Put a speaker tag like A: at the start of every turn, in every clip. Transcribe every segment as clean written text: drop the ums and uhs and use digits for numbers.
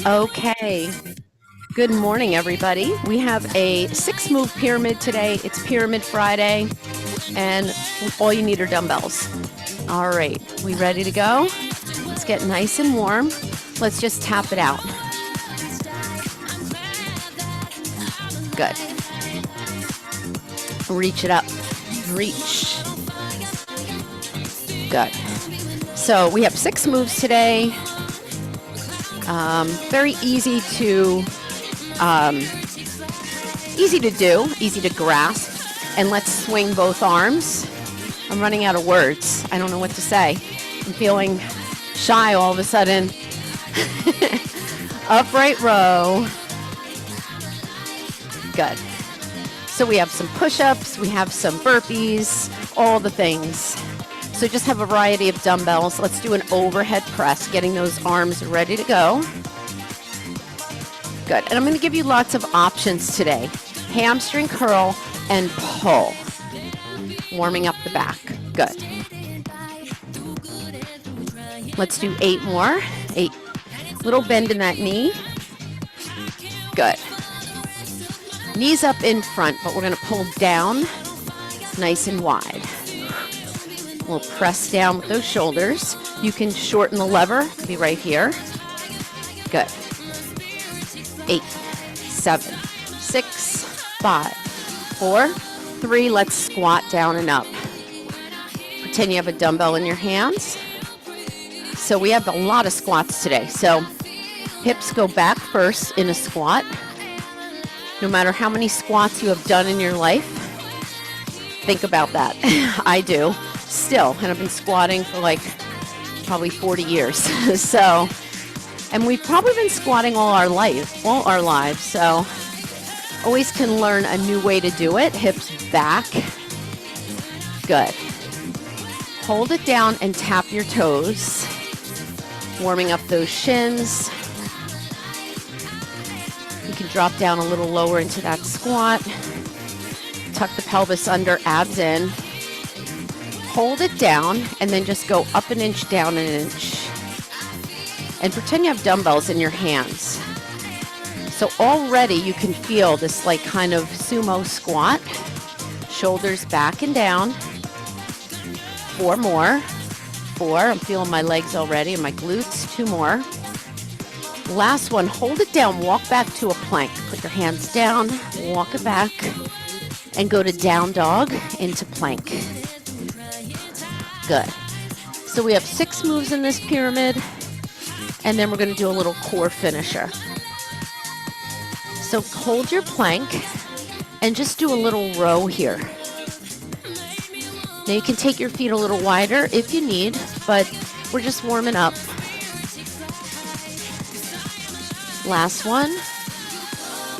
A: Okay. Good morning, everybody. We have a 6-move pyramid today. It's Pyramid Friday, and all you need are dumbbells. All right, we ready to go? Let's get nice and warm. Let's just tap it out. Good. Reach it up. Reach. Good. So we have 6 moves today. Very easy to do, easy to grasp. And let's swing both arms. I'm running out of words. I don't know what to say. I'm feeling shy all of a sudden. Upright row. Good. So we have some push-ups, we have some burpees, all the things. So just have a variety of dumbbells. Let's do an overhead press, getting those arms ready to go. Good. And I'm going to give you lots of options today. Hamstring curl and pull. Warming up the back. Good. Let's do 8 more. 8. Little bend in that knee. Good. Knees up in front, but we're going to pull down nice and wide. We'll press down with those shoulders. You can shorten the lever, be right here. Good. 8, 7, 6, 5, 4, 3. Let's squat down and up. Pretend you have a dumbbell in your hands. So we have a lot of squats today. So hips go back first in a squat. No matter how many squats you have done in your life, think about that. I do. Still, and I've been squatting for like probably 40 years. So, and we've probably been squatting all our lives. So, always can learn a new way to do it. Hips back. Good. Hold it down and tap your toes. Warming up those shins. You can drop down a little lower into that squat. Tuck the pelvis under, abs in. Hold it down, and then just go up an inch, down an inch. And pretend you have dumbbells in your hands. So already you can feel this like kind of sumo squat. Shoulders back and down. 4 more. 4. I'm feeling my legs already and my glutes. 2 more. Last one, hold it down, walk back to a plank. Put your hands down, walk it back, and go to down dog into plank. Good. So we have 6 moves in this pyramid, and then we're going to do a little core finisher. So hold your plank and just do a little row here. Now you can take your feet a little wider if you need, but we're just warming up. Last one.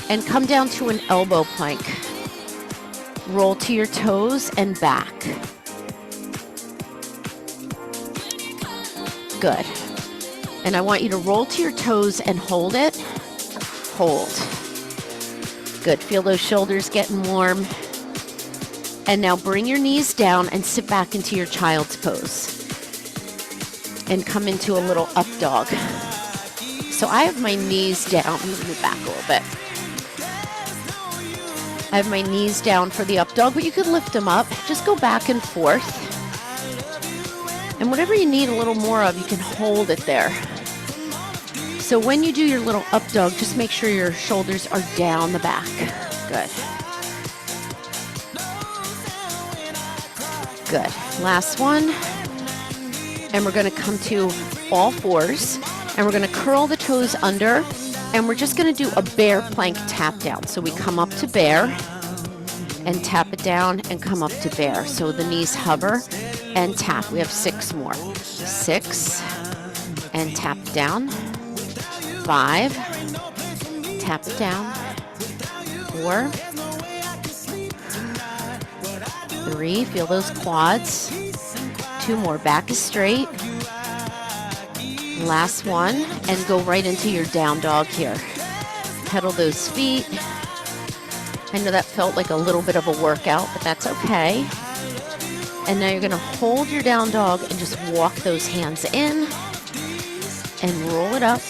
A: And come down to an elbow plank. Roll to your toes and back. Good. And I want you to roll to your toes and hold it. Hold. Good. Feel those shoulders getting warm. And now bring your knees down and sit back into your child's pose. And come into a little up dog. So I have my knees down. I'm going to move back a little bit. I have my knees down for the up dog, but you could lift them up. Just go back and forth. And whatever you need a little more of, you can hold it there. So when you do your little up dog, just make sure your shoulders are down the back. Good. Good. Last one. And we're going to come to all fours. And we're going to curl the toes under. And we're just going to do a bear plank tap down. So we come up to bear and tap it down and come up to bear. So the knees hover and tap. We have 6 more. 6 and tap down. 5, tap it down. 4, 3, feel those quads. 2 more, back is straight. Last one, and go right into your down dog here. Pedal those feet. I know that felt like a little bit of a workout, but that's okay. And now you're going to hold your down dog and just walk those hands in and roll it up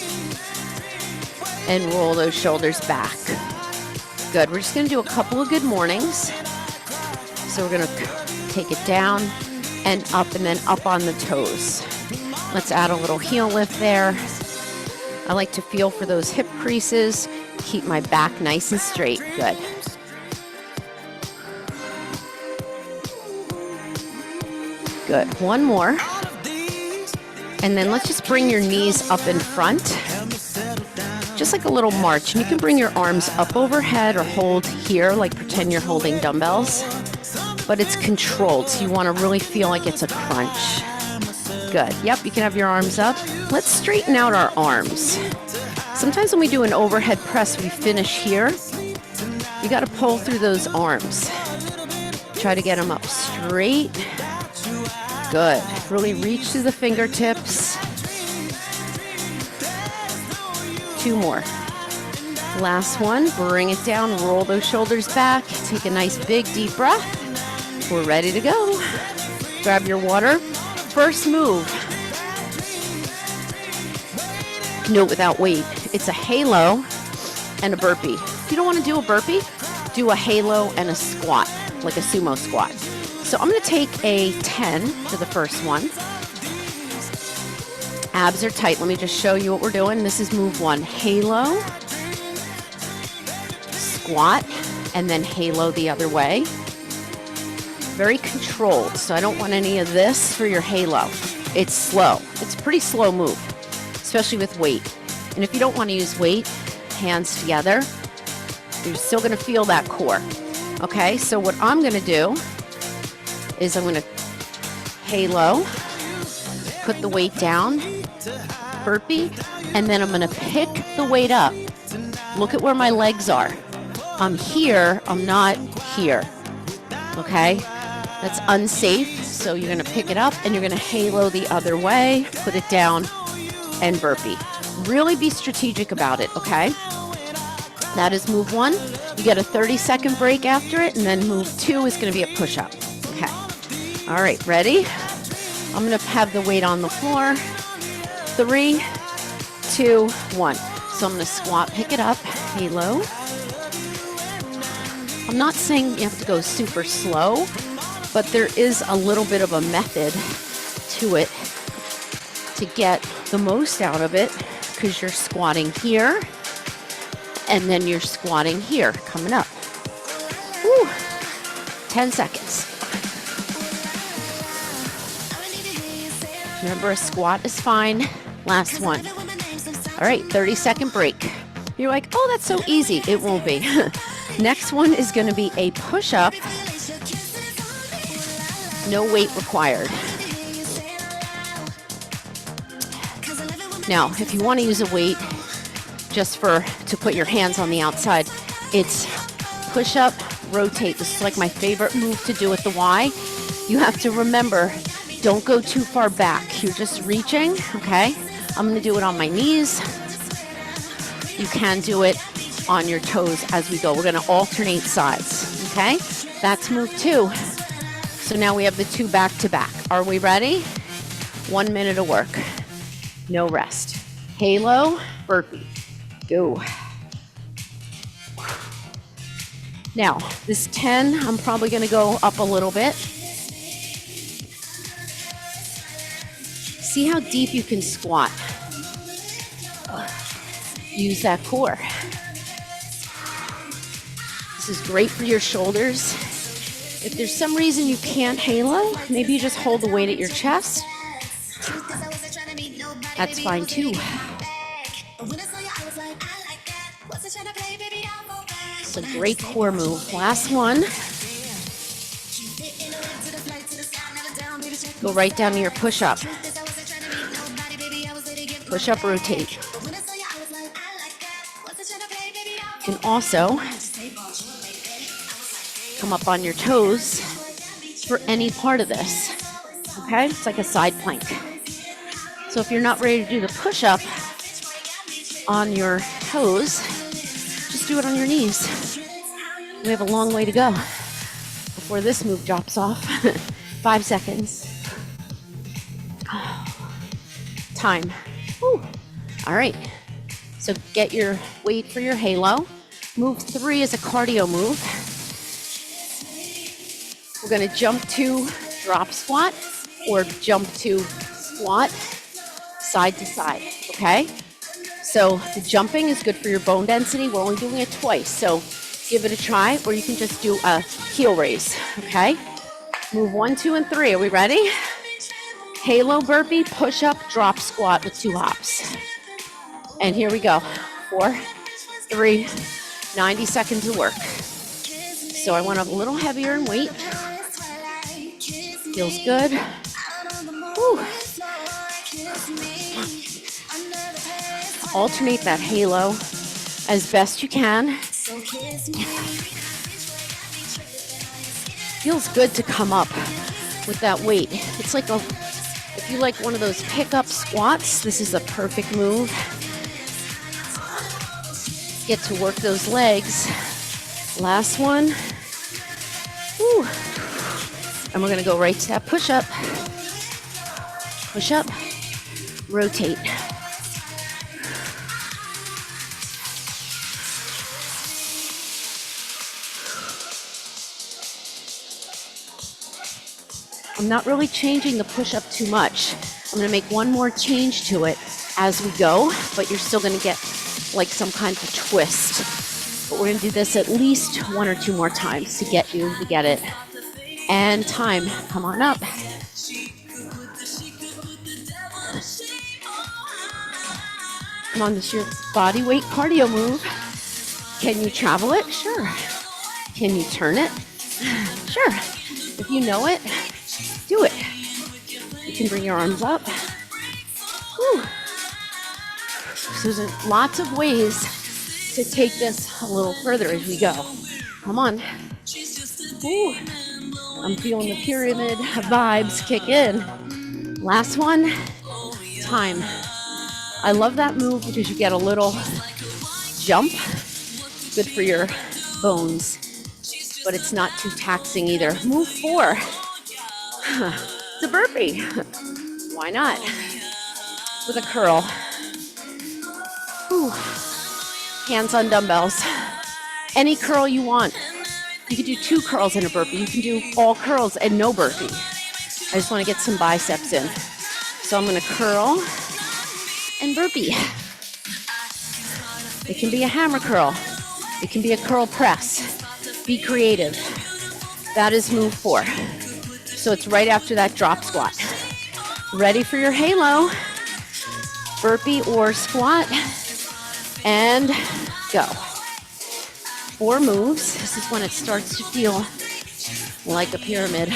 A: and roll those shoulders back. Good. We're just going to do a couple of good mornings. So we're going to take it down and then up on the toes. Let's add a little heel lift there. I like to feel for those hip creases. Keep my back nice and straight. Good. Good. One more. And then let's just bring your knees up in front. Just like a little march. And you can bring your arms up overhead or hold here, like pretend you're holding dumbbells. But it's controlled, so you want to really feel like it's a crunch. Good. Yep, you can have your arms up. Let's straighten out our arms. Sometimes when we do an overhead press, we finish here. You got to pull through those arms. Try to get them up straight. Good. Really reach through the fingertips. 2 more. Last one. Bring it down. Roll those shoulders back. Take a nice big deep breath. We're ready to go. Grab your water. First move. Note without weight. It's a halo and a burpee. If you don't want to do a burpee, do a halo and a squat, like a sumo squat. So I'm going to take a 10 for the first one. Abs are tight. Let me just show you what we're doing. This is move 1. Halo, squat, and then halo the other way. Very controlled, so I don't want any of this for your halo. It's slow. It's a pretty slow move, especially with weight. And if you don't want to use weight, hands together, you're still going to feel that core. Okay, so what I'm going to do is I'm going to halo, put the weight down, burpee, and then I'm going to pick the weight up. Look at where my legs are. I'm here, I'm not here. Okay, that's unsafe, so you're going to pick it up and you're going to halo the other way, put it down, and burpee. Really be strategic about it, okay? That is move 1. You get a 30-second break after it, and then move 2 is going to be a push-up. Okay. All right, ready? I'm going to have the weight on the floor. 3, 2, 1. So I'm going to squat, pick it up, halo. I'm not saying you have to go super slow, but there is a little bit of a method to it to get the most out of it, because you're squatting here and then you're squatting here, coming up. Woo. 10 seconds. Remember, a squat is fine. Last one. All right, 30-second break. You're like, oh, that's so easy. It won't be. Next one is going to be a push-up. No weight required. Now, if you want to use a weight just to put your hands on the outside, it's push-up, rotate. This is like my favorite move to do with the Y. You have to remember, don't go too far back. You're just reaching, okay? I'm going to do it on my knees. You can do it on your toes as we go. We're going to alternate sides, okay? That's move 2. So now we have the 2 back to back. Are we ready? 1 minute of work. No rest. Halo, burpee. Go. Now, this 10, I'm probably going to go up a little bit. See how deep you can squat. Use that core. This is great for your shoulders. If there's some reason you can't halo, maybe you just hold the weight at your chest. That's fine too. It's a great core move. Last one. Go right down to your push-up. Push-up, rotate. You can also come up on your toes for any part of this. Okay? It's like a side plank. So if you're not ready to do the push-up on your toes, just do it on your knees. We have a long way to go before this move drops off. 5 seconds. Time. Whew. All right. So get your weight for your halo. Move 3 is a cardio move. We're going to jump to drop squat or jump to squat side to side, okay? So the jumping is good for your bone density. We're only doing it twice, so give it a try, or you can just do a heel raise, okay? Move 1, 2, and 3. Are we ready? Halo burpee, push up, drop squat with 2 hops. And here we go. 4, 3, 90 seconds of work. So I went up a little heavier in weight. Feels good. Woo. Alternate that halo as best you can. Feels good to come up with that weight. It's like if you like one of those pickup squats, this is a perfect move. Get to work those legs. Last one. Woo. And we're gonna go right to that push up. Push up, rotate. I'm not really changing the push-up too much. I'm gonna make one more change to it as we go, but you're still gonna get like some kind of a twist. But we're gonna do this at least 1 or 2 more times to get you to get it. And time, come on up. Come on, this is your body weight cardio move. Can you travel it? Sure. Can you turn it? Sure. If you know it, do it. You can bring your arms up. Whew. So there's lots of ways to take this a little further as we go. Come on. Ooh. I'm feeling the pyramid vibes kick in. Last one, time. I love that move because you get a little jump. Good for your bones, but it's not too taxing either. Move 4. It's a burpee. Why not? With a curl. Whew. Hands on dumbbells. Any curl you want. You can do 2 curls in a burpee. You can do all curls and no burpee. I just want to get some biceps in. So I'm going to curl and burpee. It can be a hammer curl. It can be a curl press. Be creative. That is move 4. So it's right after that drop squat. Ready for your halo. Burpee or squat. And go. 4 moves. This is when it starts to feel like a pyramid,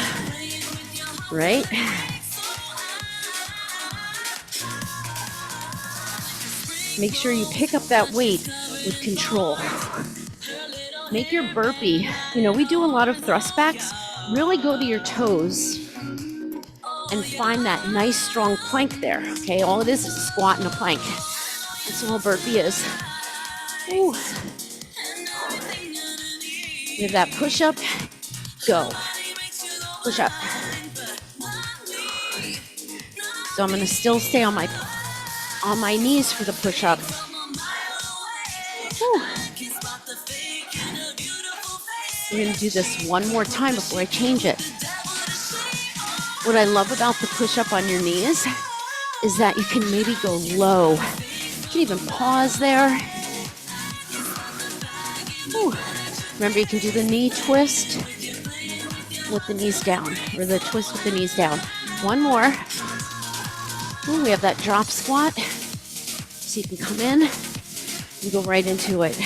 A: right? Make sure you pick up that weight with control. Make your burpee. You know, we do a lot of thrust backs. Really go to your toes and find that nice strong plank there, okay? All it is a squat and a plank. That's all burpee is. Ooh. We have that push up, go. Push up. So I'm gonna still stay on my knees for the push up. Whew. We're gonna do this one more time before I change it. What I love about the push up on your knees is that you can maybe go low. You can even pause there. Whew. Remember, you can do the knee twist with the knees down, or the twist with the knees down. One more. Ooh, we have that drop squat. So you can come in and go right into it.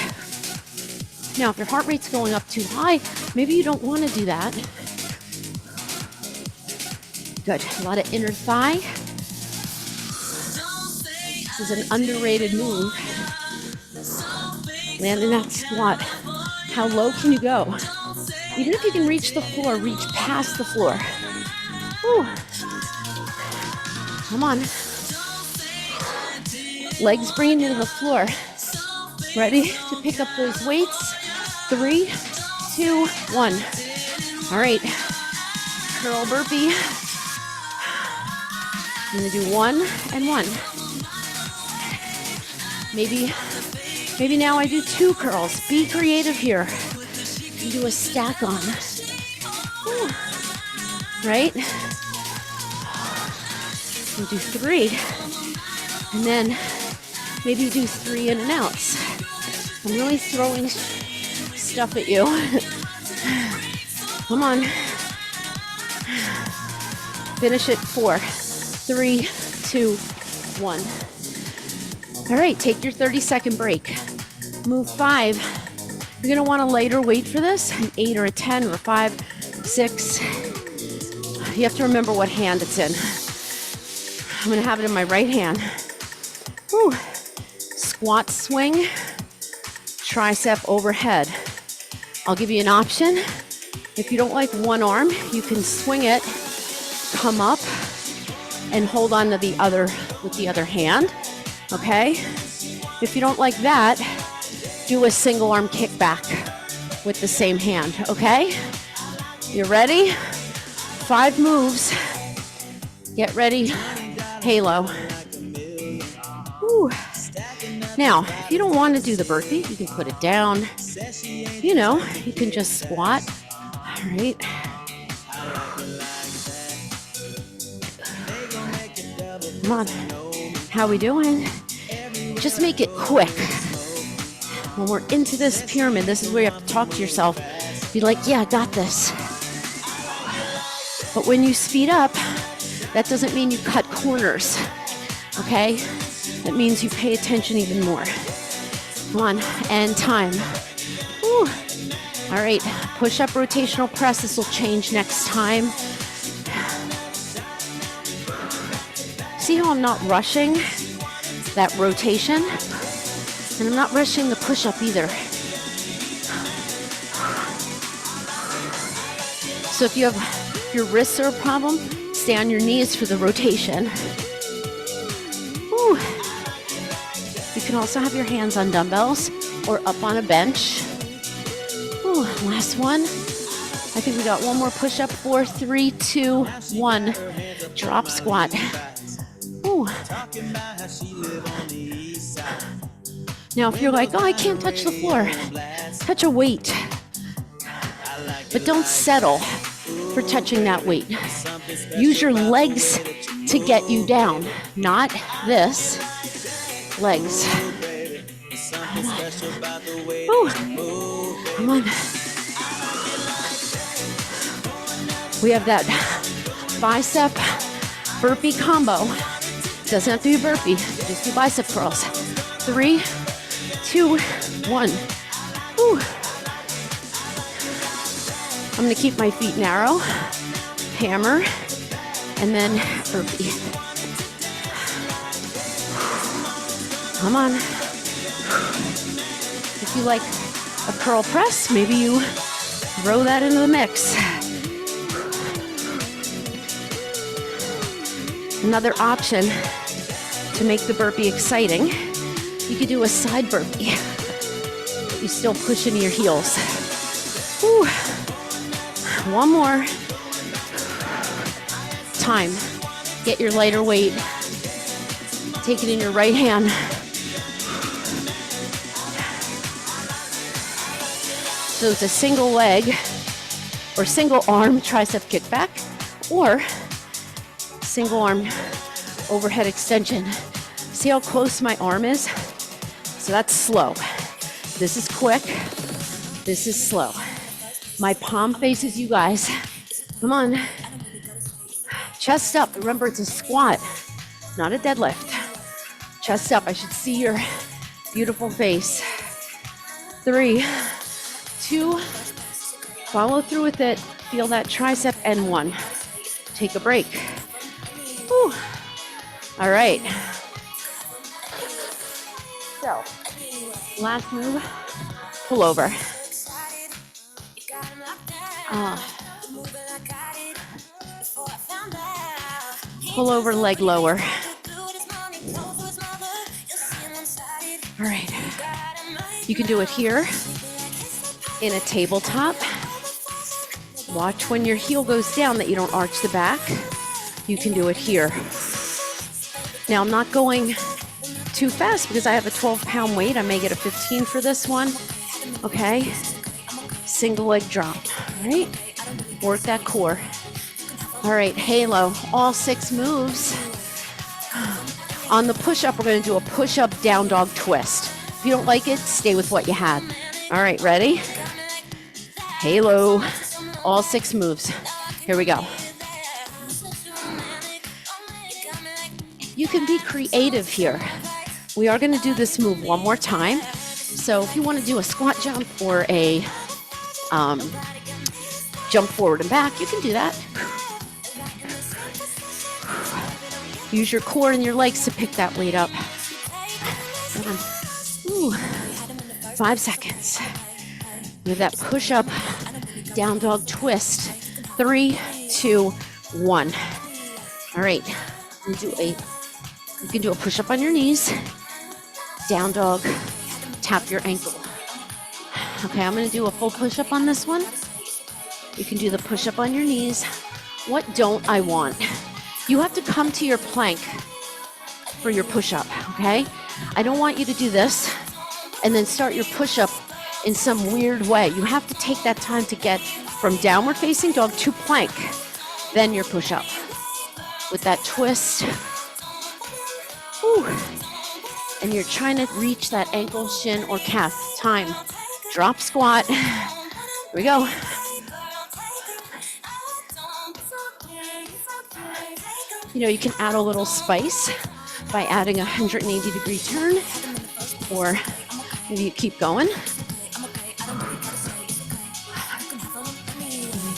A: Now, if your heart rate's going up too high, maybe you don't want to do that. Good. A lot of inner thigh. This is an underrated move. Land in that squat. How low can you go? Even if you can reach the floor, reach past the floor. Whew. Come on. Legs bringing you to the floor. Ready to pick up those weights? 3, 2, 1. All right. Curl burpee. I'm going to do 1 and 1. Maybe now I do 2 curls. Be creative here. You do a stack on. Whew. Right? You do 3. And then maybe you do 3 in and outs. I'm really throwing stuff at you. Come on. Finish it 4, 3, 2, 1. All right, take your 30-second break. Move 5. You're gonna want a lighter weight for this, an 8 or a 10 or a 5, 6. You have to remember what hand it's in. I'm gonna have it in my right hand. Whew. Squat swing, tricep overhead. I'll give you an option. If you don't like one arm, you can swing it, come up, and hold on to the other with the other hand, okay? If you don't like that, do a single arm kickback with the same hand, okay? You ready? 5 moves. Get ready, halo. Whew. Now, if you don't want to do the burpee, you can put it down. You know, you can just squat. All right. Come on. How we doing? Just make it quick. When we're into this pyramid, this is where you have to talk to yourself. Be like, yeah, I got this. But when you speed up, that doesn't mean you cut corners, okay? That means you pay attention even more. Come on, and time. Whew. All right, push-up rotational press. This will change next time. See how I'm not rushing that rotation? And I'm not rushing the push-up either. So if your wrists are a problem, stay on your knees for the rotation. Whew. You can also have your hands on dumbbells or up on a bench. Ooh, last one. I think we got one more push-up. 4, 3, 2, 1. Drop squat. Ooh. Now, if you're like, oh, I can't touch the floor, touch a weight. But don't settle for touching that weight. Use your legs to get you down, not this. Legs. Come on. Ooh. Come on. We have that bicep burpee combo. Doesn't have to be a burpee, just do bicep curls. 3, 2, 1. Whew. I'm gonna keep my feet narrow, hammer, and then burpee. Come on. If you like a curl press, maybe you throw that into the mix. Another option to make the burpee exciting, you could do a side burpee. You still push into your heels. Whew. One more. Time. Get your lighter weight. Take it in your right hand. So it's a single leg or single arm tricep kickback or single arm overhead extension. See how close my arm is? So that's slow. This is quick. This is slow. My palm faces you guys. Come on. Chest up. Remember, it's a squat, not a deadlift. Chest up. I should see your beautiful face. 3, 2, follow through with it. Feel that tricep, and 1. Take a break. Whew. All right. So, last move, pull over. Pull over, leg lower. All right. You can do it here in a tabletop. Watch when your heel goes down that you don't arch the back. You can do it here. Now, I'm not going too fast because I have a 12-pound weight. I may get a 15 for this one. Okay. Single leg drop. All right. Work that core. All right, halo, all 6 moves. On the push-up, we're going to do a push-up down dog twist. If you don't like it, stay with what you had. All right, ready? Halo, all 6 moves. Here we go. You can be creative here. We are going to do this move one more time. So if you want to do a squat jump or a jump forward and back, you can do that. Use your core and your legs to pick that weight up. Ooh, 5 seconds. With that push-up, down dog twist. 3, 2, 1. All right, you can do a push-up on your knees. Down dog, tap your ankle. Okay, I'm gonna do a full push-up on this one. You can do the push-up on your knees. What don't I want? You have to come to your plank for your push-up, okay? I don't want you to do this and then start your push-up in some weird way. You have to take that time to get from downward facing dog to plank, then your push-up. With that twist. Whew. And you're trying to reach that ankle, shin, or calf. Time. Drop squat. Here we go. You know, you can add a little spice by adding a 180-degree turn, or maybe you keep going.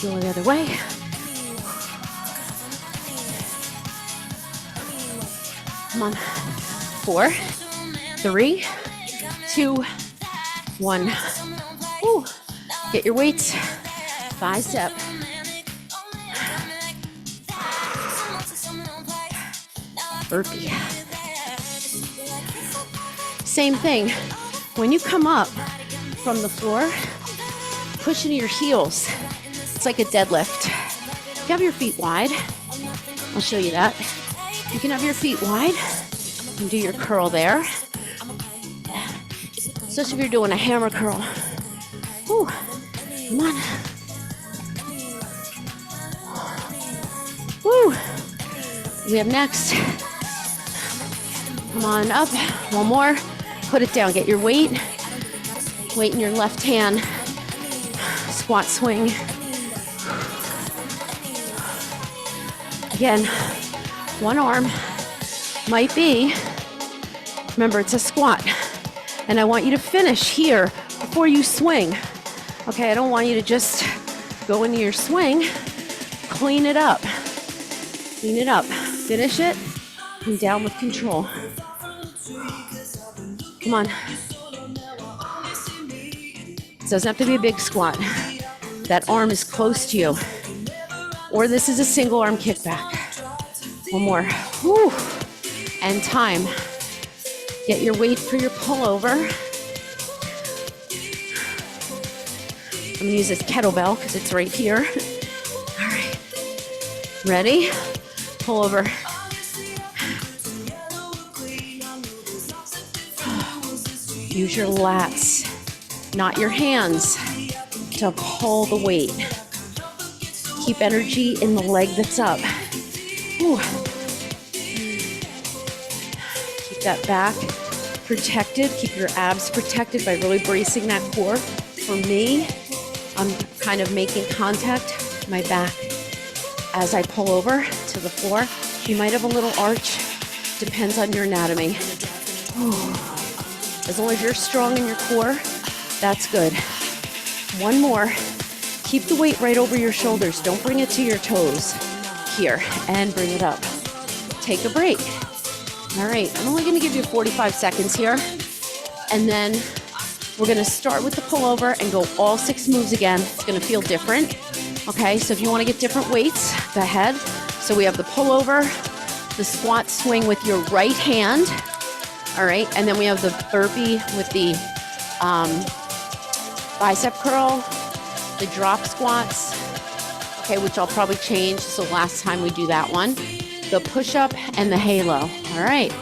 A: Go the other way. Come on. 4, 3, 2, 1. Ooh. Get your weights. 5 step. Burpee. Same thing. When you come up from the floor, push into your heels. It's like a deadlift. You have your feet wide. I'll show you that. You can have your feet wide and do your curl there. Especially if you're doing a hammer curl. Whew. Come on. Woo. We have next. Come on up. One more. Put it down. Get your weight. Weight in your left hand. Squat swing. Again, one arm might be, remember it's a squat, and I want you to finish here before you swing. Okay, I don't want you to just go into your swing. Clean it up. Clean it up. Finish it and down with control. Come on. It doesn't have to be a big squat. That arm is close to you. Or this is a single arm kickback. One more. Whew. And time. Get your weight for your pullover. I'm gonna use this kettlebell because it's right here. All right. Ready? Pull over. Use your lats, not your hands, to pull the weight. Keep energy in the leg that's up. Ooh. Keep that back protected. Keep your abs protected by really bracing that core. For me, I'm kind of making contact with my back as I pull over to the floor. You might have a little arch. Depends on your anatomy. Ooh. As long as you're strong in your core, that's good. One more. Keep the weight right over your shoulders. Don't bring it to your toes. Here, and bring it up. Take a break. All right, I'm only gonna give you 45 seconds here. And then we're gonna start with the pullover and go all 6 moves again. It's gonna feel different. Okay, so if you wanna get different weights, go ahead. So we have the pullover, the squat swing with your right hand. All right, and then we have the burpee with the bicep curl, the drop squats, okay, which I'll probably change, so last time we do that one. The push-up and the halo. All right,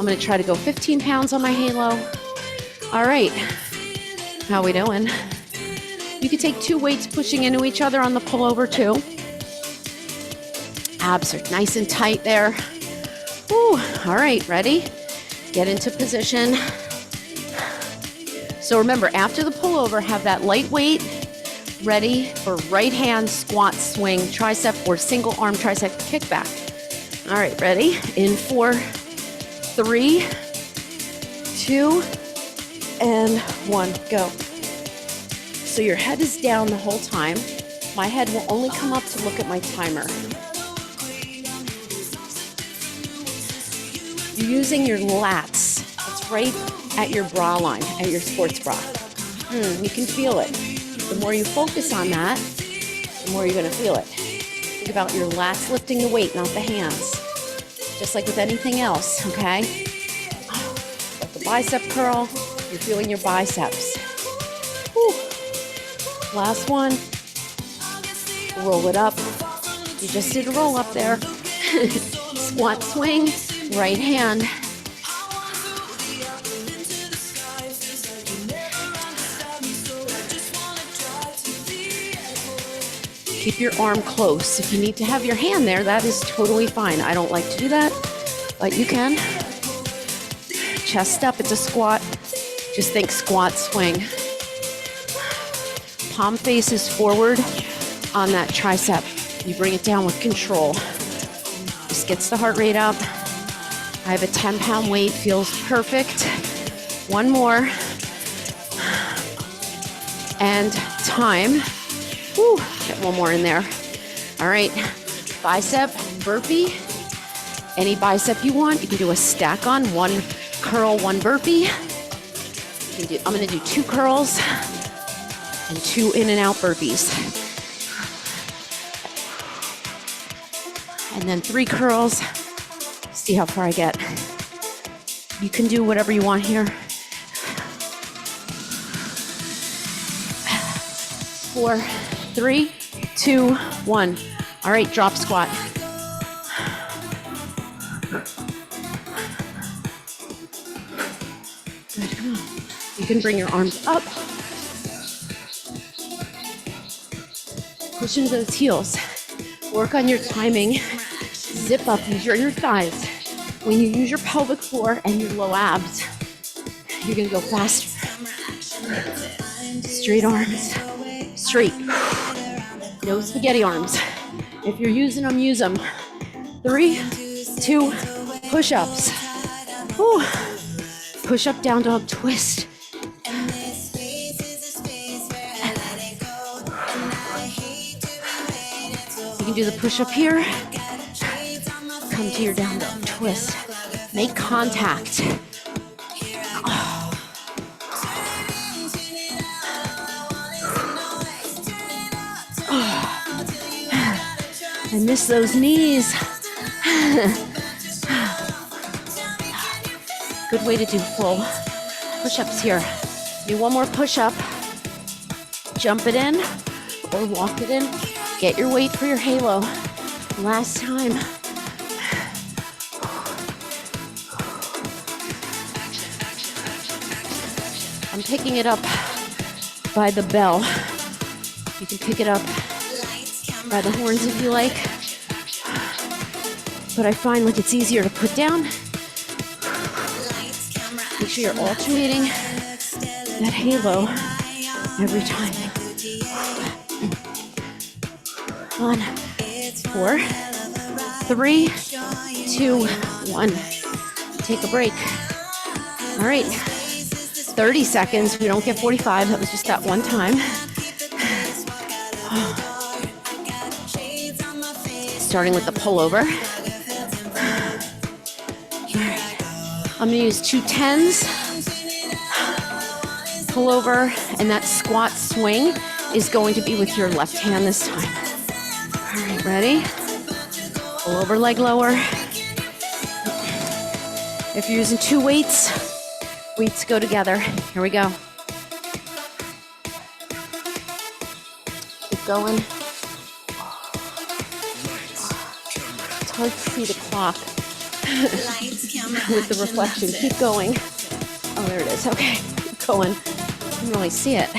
A: I'm gonna try to go 15 pounds on my halo. All right, how we doing? You could take 2 weights pushing into each other on the pullover too. Abs are nice and tight there. Woo. All right, ready? Get into position. So remember, after the pullover, have that light weight ready for right hand squat swing, tricep, or single arm tricep kickback. All right, ready? In 4, 3, 2, and 1, go. So your head is down the whole time. My head will only come up to look at my timer. You're using your lats. It's right at your bra line, at your sports bra. You can feel it. The more you focus on that, the more you're gonna feel it. Think about your lats lifting the weight, not the hands. Just like with anything else, okay? Like the bicep curl, you're feeling your biceps. Whew. Last one. Roll it up. You just did a roll up there. Squat swing, right hand. Keep your arm close. If you need to have your hand there, that is totally fine. I don't like to do that, but you can. Chest up, it's a squat. Just think squat swing. Palm faces forward on that tricep. You bring it down with control. This gets the heart rate up. I have a 10-pound weight, feels perfect. One more. And time. Whew, get one more in there. All right, bicep, burpee. Any bicep you want. You can do a stack on, 1 curl, 1 burpee. I'm gonna do 2 curls and 2 in and out burpees. And then 3 curls. See how far I get. You can do whatever you want here. 4, 3, 2, 1. All right, drop squat. Good, come on. You can bring your arms up. Push into those heels. Work on your timing. Zip up, use your thighs. When you use your pelvic floor and your low abs, you're gonna go faster. Straight arms, straight. No spaghetti arms. If you're using them, use them. 3, 2, push-ups. Whew. Push up, down dog, twist. You can do the push-up here. Come to your down dog, twist. Make contact. I miss those knees. Good way to do full push-ups here. Do one more push-up. Jump it in or walk it in. Get your weight for your halo. Last time. I'm picking it up by the bell. You can pick it up by the horns if you like. But I find like it's easier to put down. Make sure you're alternating that halo every time. 1, 4, 3, 2, 1. Take a break. All right. 30 seconds. We don't get 45. That was just that one time. Starting with the pullover. I'm going to use 2 10s. Pullover, and that squat swing is going to be with your left hand this time. All right, ready? Pullover, leg lower. If you're using 2 weights, weights go together. Here we go. Keep going. It's hard to see the clock. with the reflection. Keep going. Oh, there it is. Okay, keep going. You can really see it.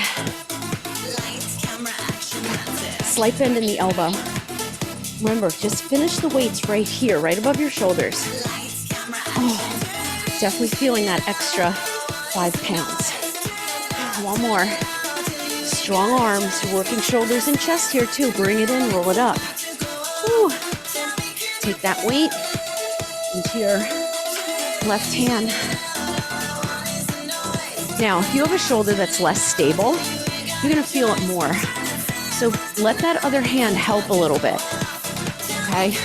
A: Slight bend in the elbow. Remember, just finish the weights right here, right above your shoulders. Oh, definitely feeling that extra 5 pounds. One more. Strong arms, you're working shoulders and chest here too. Bring it in, roll it up. Woo. Take that weight into your left hand. Now, if you have a shoulder that's less stable, you're gonna feel it more. So let that other hand help a little bit, okay?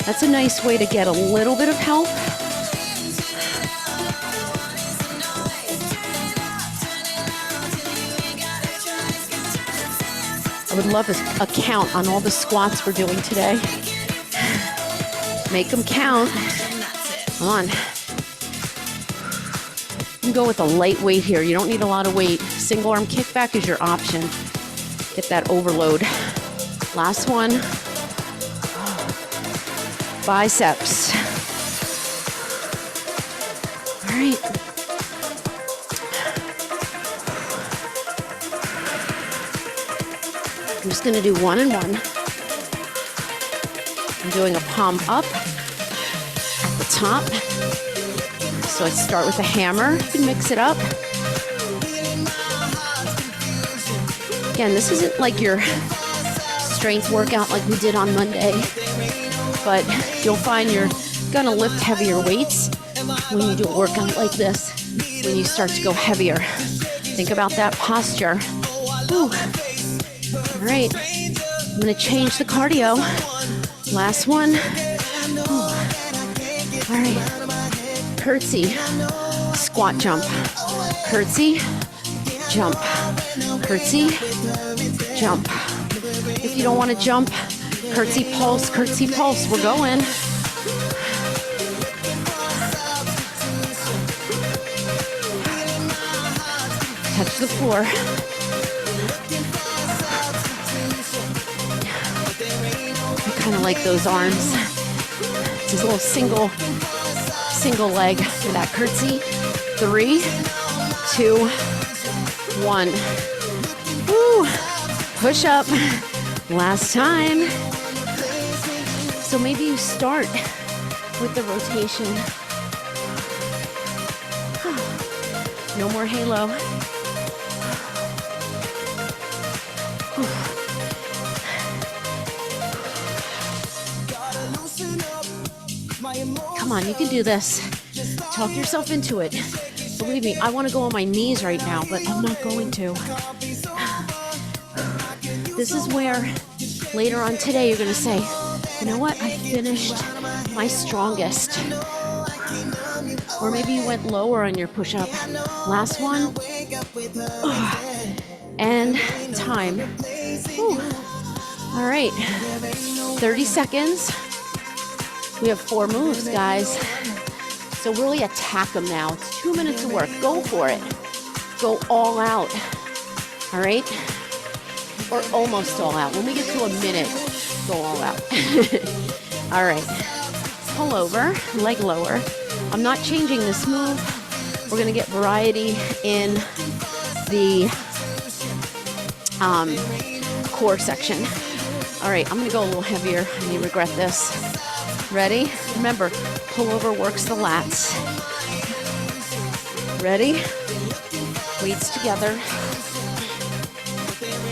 A: That's a nice way to get a little bit of help. I would love a count on all the squats we're doing today. Make them count. Come on. You can go with a light weight here. You don't need a lot of weight. Single arm kickback is your option. Get that overload. Last one. Biceps. All right. I'm just going to do 1 and 1. I'm doing a palm up at the top. So I start with a hammer. You can mix it up. Again, this isn't like your strength workout like we did on Monday, but you'll find you're going to lift heavier weights when you do a workout like this, when you start to go heavier. Think about that posture. Whew. All right, I'm gonna change the cardio. Last one. Ooh. All right, curtsy, squat jump, curtsy, jump, curtsy, jump. If you don't want to jump, curtsy pulse, we're going. Touch the floor. Kind of like those arms. Just a little single leg for that curtsy. 3, 2, 1. Woo! Push up. Last time. So maybe you start with the rotation. No more halo. Come on, you can do this. Talk yourself into it. Believe me, I want to go on my knees right now, but I'm not going to. This is where later on today you're going to say, you know what, I finished my strongest. Or maybe you went lower on your push-up. Last one. And time. Whew. All right, 30 seconds. We have 4 moves, guys. So really attack them now. It's 2 minutes of work. Go for it. Go all out. All right? Or almost all out. When we get to a minute, go all out. All right. Pull over, leg lower. I'm not changing this move. We're going to get variety in the core section. All right, I'm going to go a little heavier. I may regret this. Ready? Remember, pull over works the lats. Ready? Weights together.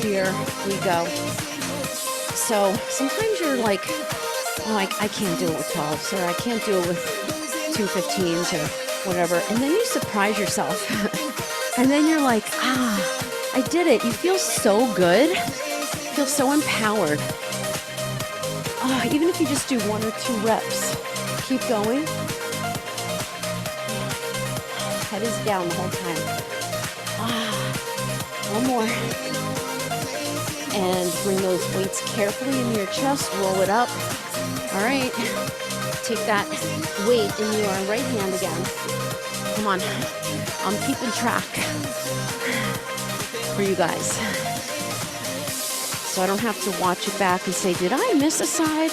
A: Here we go. So sometimes you're like, oh, I can't do it with 12s, or I can't do it with 215s or whatever. And then you surprise yourself. And then you're like, I did it. You feel so good. You feel so empowered. Even if you just do 1 or 2 reps, keep going. Head is down the whole time. One more. And bring those weights carefully into your chest. Roll it up. All right. Take that weight in your right hand again. Come on. I'm keeping track for you guys. So I don't have to watch it back and say, did I miss a side?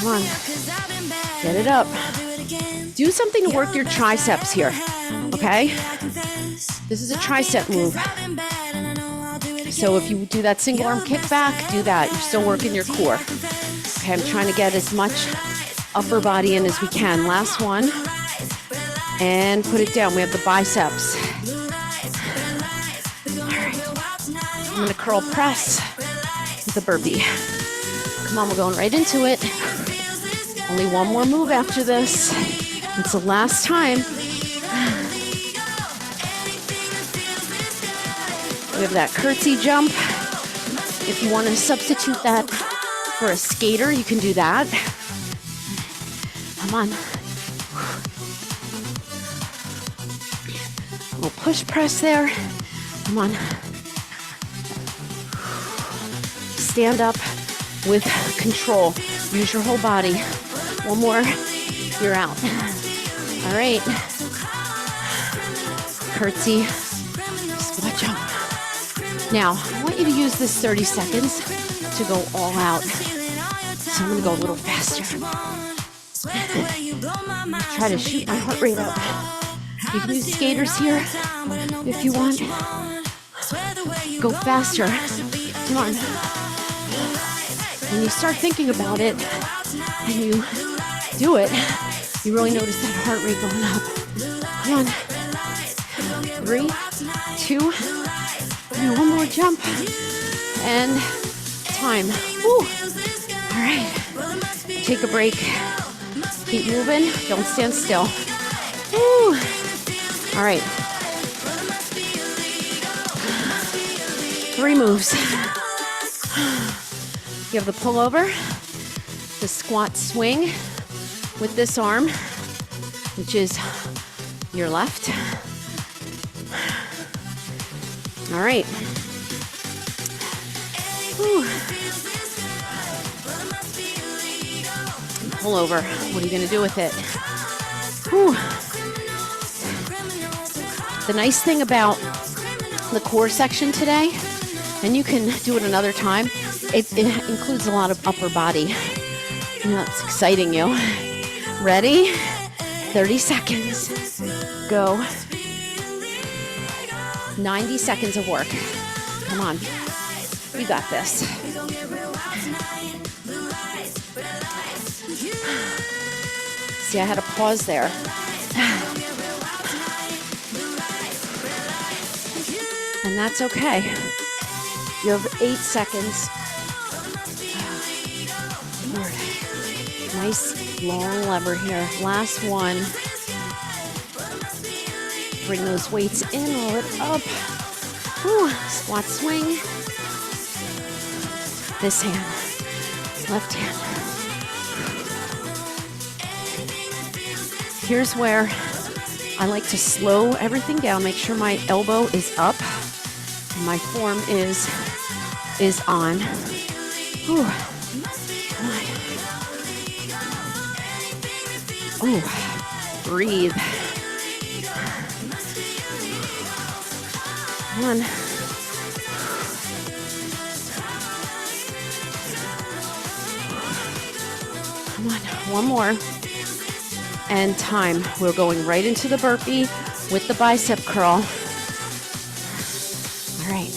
A: Come on. Get it up. Do something to work your triceps here, okay? This is a tricep move. So if you do that single arm kickback, do that. You're still working your core. Okay, I'm trying to get as much upper body in as we can. Last one. And put it down. We have the biceps. All right. I'm going to curl press with a burpee. Come on, we're going right into it. Only one more move after this. It's the last time. We have that curtsy jump. If you want to substitute that for a skater, you can do that. Come on. A little push press there. Come on. Stand up with control. Use your whole body. One more, you're out. All right. Curtsy, squat jump. Now, I want you to use this 30 seconds to go all out. So I'm gonna go a little faster. Try to shoot my heart rate up. You can use skaters here if you want. Go faster. Come on. When you start thinking about it and you do it, you really notice that heart rate going up. Come on. 3, 2, and one more jump. And time. Woo. All right. Take a break. Keep moving. Don't stand still. Woo. All right. 3 moves. You have the pullover, the squat swing with this arm, which is your left. All right. Whew. Pull over. What are you going to do with it? Whew. The nice thing about the core section today, and you can do it another time, it includes a lot of upper body. You know, it's exciting you. Ready? 30 seconds. Go. 90 seconds of work. Come on. You got this. See, I had a pause there. And that's okay. You have 8 seconds. Nice long lever here. Last one. Bring those weights in, roll it up. Whew. Squat swing. This hand, left hand. Here's where I like to slow everything down. Make sure my elbow is up. My form is on. Whew. Ooh, breathe. Come on. Come on, one more. And time. We're going right into the burpee with the bicep curl. All right.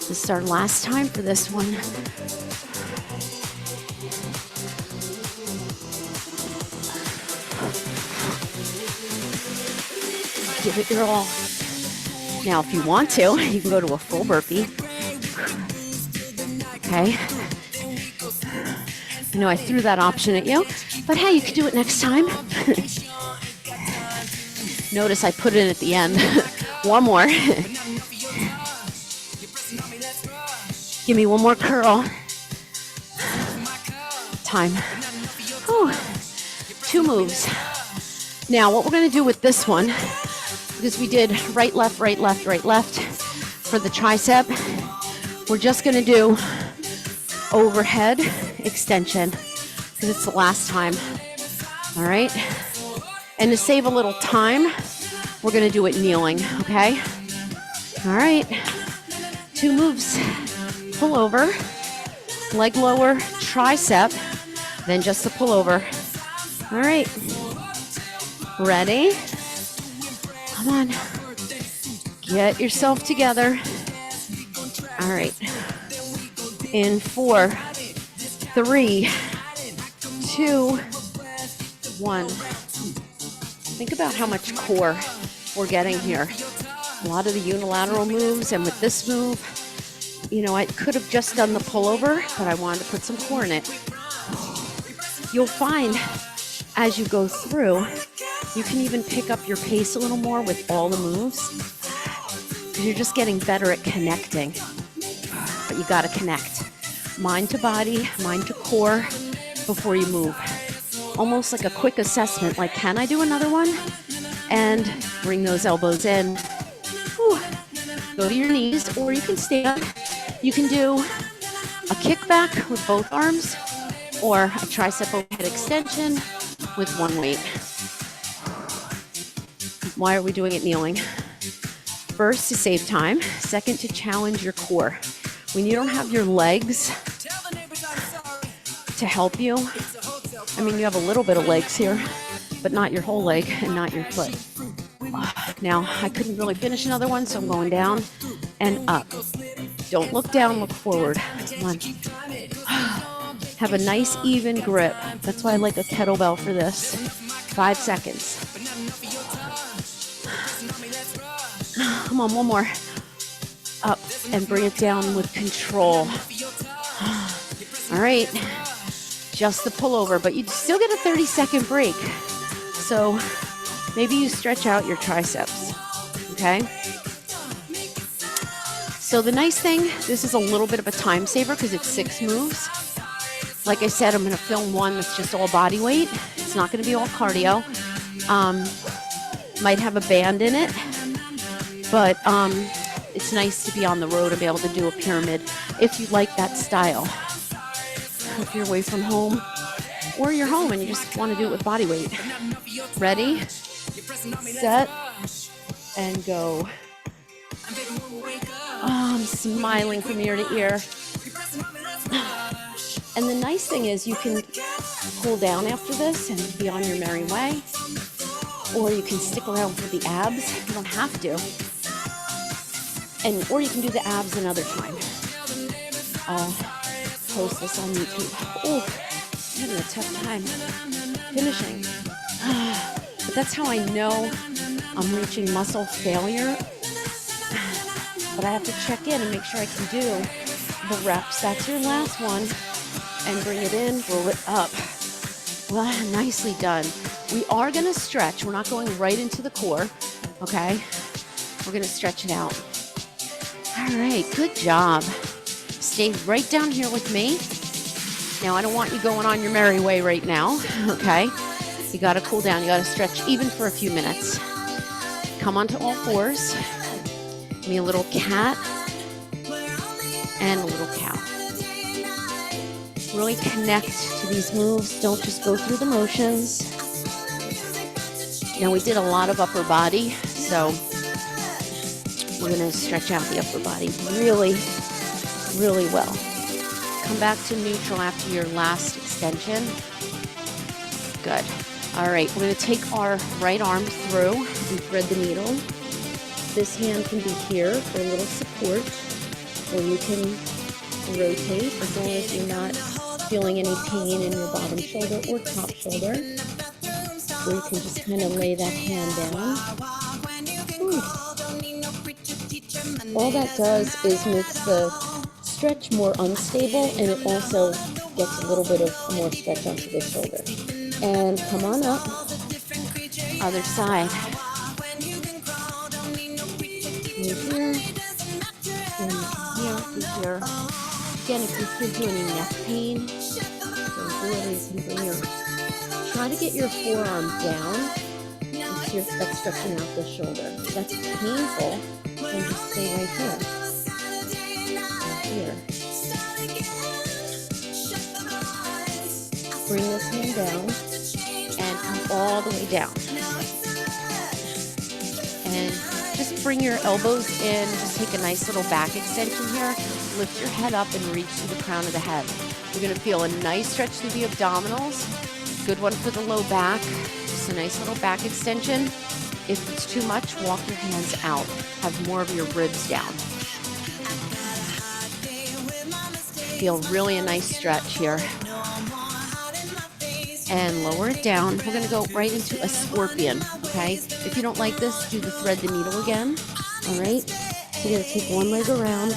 A: This is our last time for this one. Give it your all. Now, if you want to, you can go to a full burpee. Okay. I know I threw that option at you, but hey, you can do it next time. Notice I put it at the end. One more. Give me one more curl. Time. Whew. 2 moves. Now, what we're going to do with this one, because we did right, left, right, left, right, left for the tricep, we're just going to do overhead extension because it's the last time. All right. And to save a little time, we're going to do it kneeling. Okay. All right. 2 moves. Pull over. leg lower, tricep, then just the pullover. All right. Ready? Come on. Get yourself together. All right. In 4, 3, 2, 1. Think about how much core we're getting here. A lot of the unilateral moves, and with this move, I could have just done the pullover, but I wanted to put some core in it. You'll find as you go through, you can even pick up your pace a little more with all the moves, because you're just getting better at connecting. But you got to connect. Mind to body, mind to core before you move. Almost like a quick assessment, like, can I do another one? And bring those elbows in. Whew. Go to your knees, or you can stand. You can do a kickback with both arms, or a tricep overhead extension with one weight. Why are we doing it kneeling? First, to save time. Second, to challenge your core. When you don't have your legs to help you, you have a little bit of legs here, but not your whole leg and not your foot. Now, I couldn't really finish another one, so I'm going down and up. Don't look down, look forward. Come on. Have a nice even grip. That's why I like a kettlebell for this. 5 seconds. Come on, one more. Up and bring it down with control. All right. Just the pullover, but you still get a 30-second break. So maybe you stretch out your triceps, okay? So the nice thing, this is a little bit of a time saver because it's 6 moves. Like I said, I'm going to film one that's just all body weight. It's not going to be all cardio. Might have a band in it, but it's nice to be on the road and be able to do a pyramid if you like that style. If you're away from home, or you're home and you just want to do it with body weight. Ready, set, and go. Oh, I'm smiling from ear to ear. And the nice thing is you can cool down after this and be on your merry way, or you can stick around for the abs. You don't have to. Or you can do the abs another time. Post this on YouTube. Oh, I'm having a tough time finishing. But that's how I know I'm reaching muscle failure. But I have to check in and make sure I can do the reps. That's your last one. And bring it in, roll it up. Well, nicely done. We are going to stretch. We're not going right into the core, okay? We're going to stretch it out. All right, good job. Stay right down here with me. Now, I don't want you going on your merry way right now, okay? You got to cool down. You got to stretch even for a few minutes. Come onto all fours. Give me a little cat and a little cow. Really connect to these moves. Don't just go through the motions. Now, we did a lot of upper body, so we're going to stretch out the upper body really, really well. Come back to neutral after your last extension. Good. All right, we're going to take our right arm through and thread the needle. This hand can be here for a little support, or you can rotate as long as you're not feeling any pain in your bottom shoulder or top shoulder. Or you can just kind of lay that hand down. All that does is makes the stretch more unstable, and it also gets a little bit of more stretch onto the shoulder. And come on up. Other side. Here, here, here. Again, if this gives you any neck pain, try to get your forearm down. That's stretching out the shoulder. If that's painful, then just stay right here. Right here. Bring this hand down and come all the way down. And just bring your elbows in. Just take a nice little back extension here. lift your head up and reach to the crown of the head. You're going to feel a nice stretch through the abdominals. Good one for the low back. Just a nice little back extension. If it's too much, walk your hands out. Have more of your ribs down. Feel really a nice stretch here. And lower it down. We're going to go right into a scorpion, okay? If you don't like this, do the thread the needle again, all right? So you're going to take one leg around.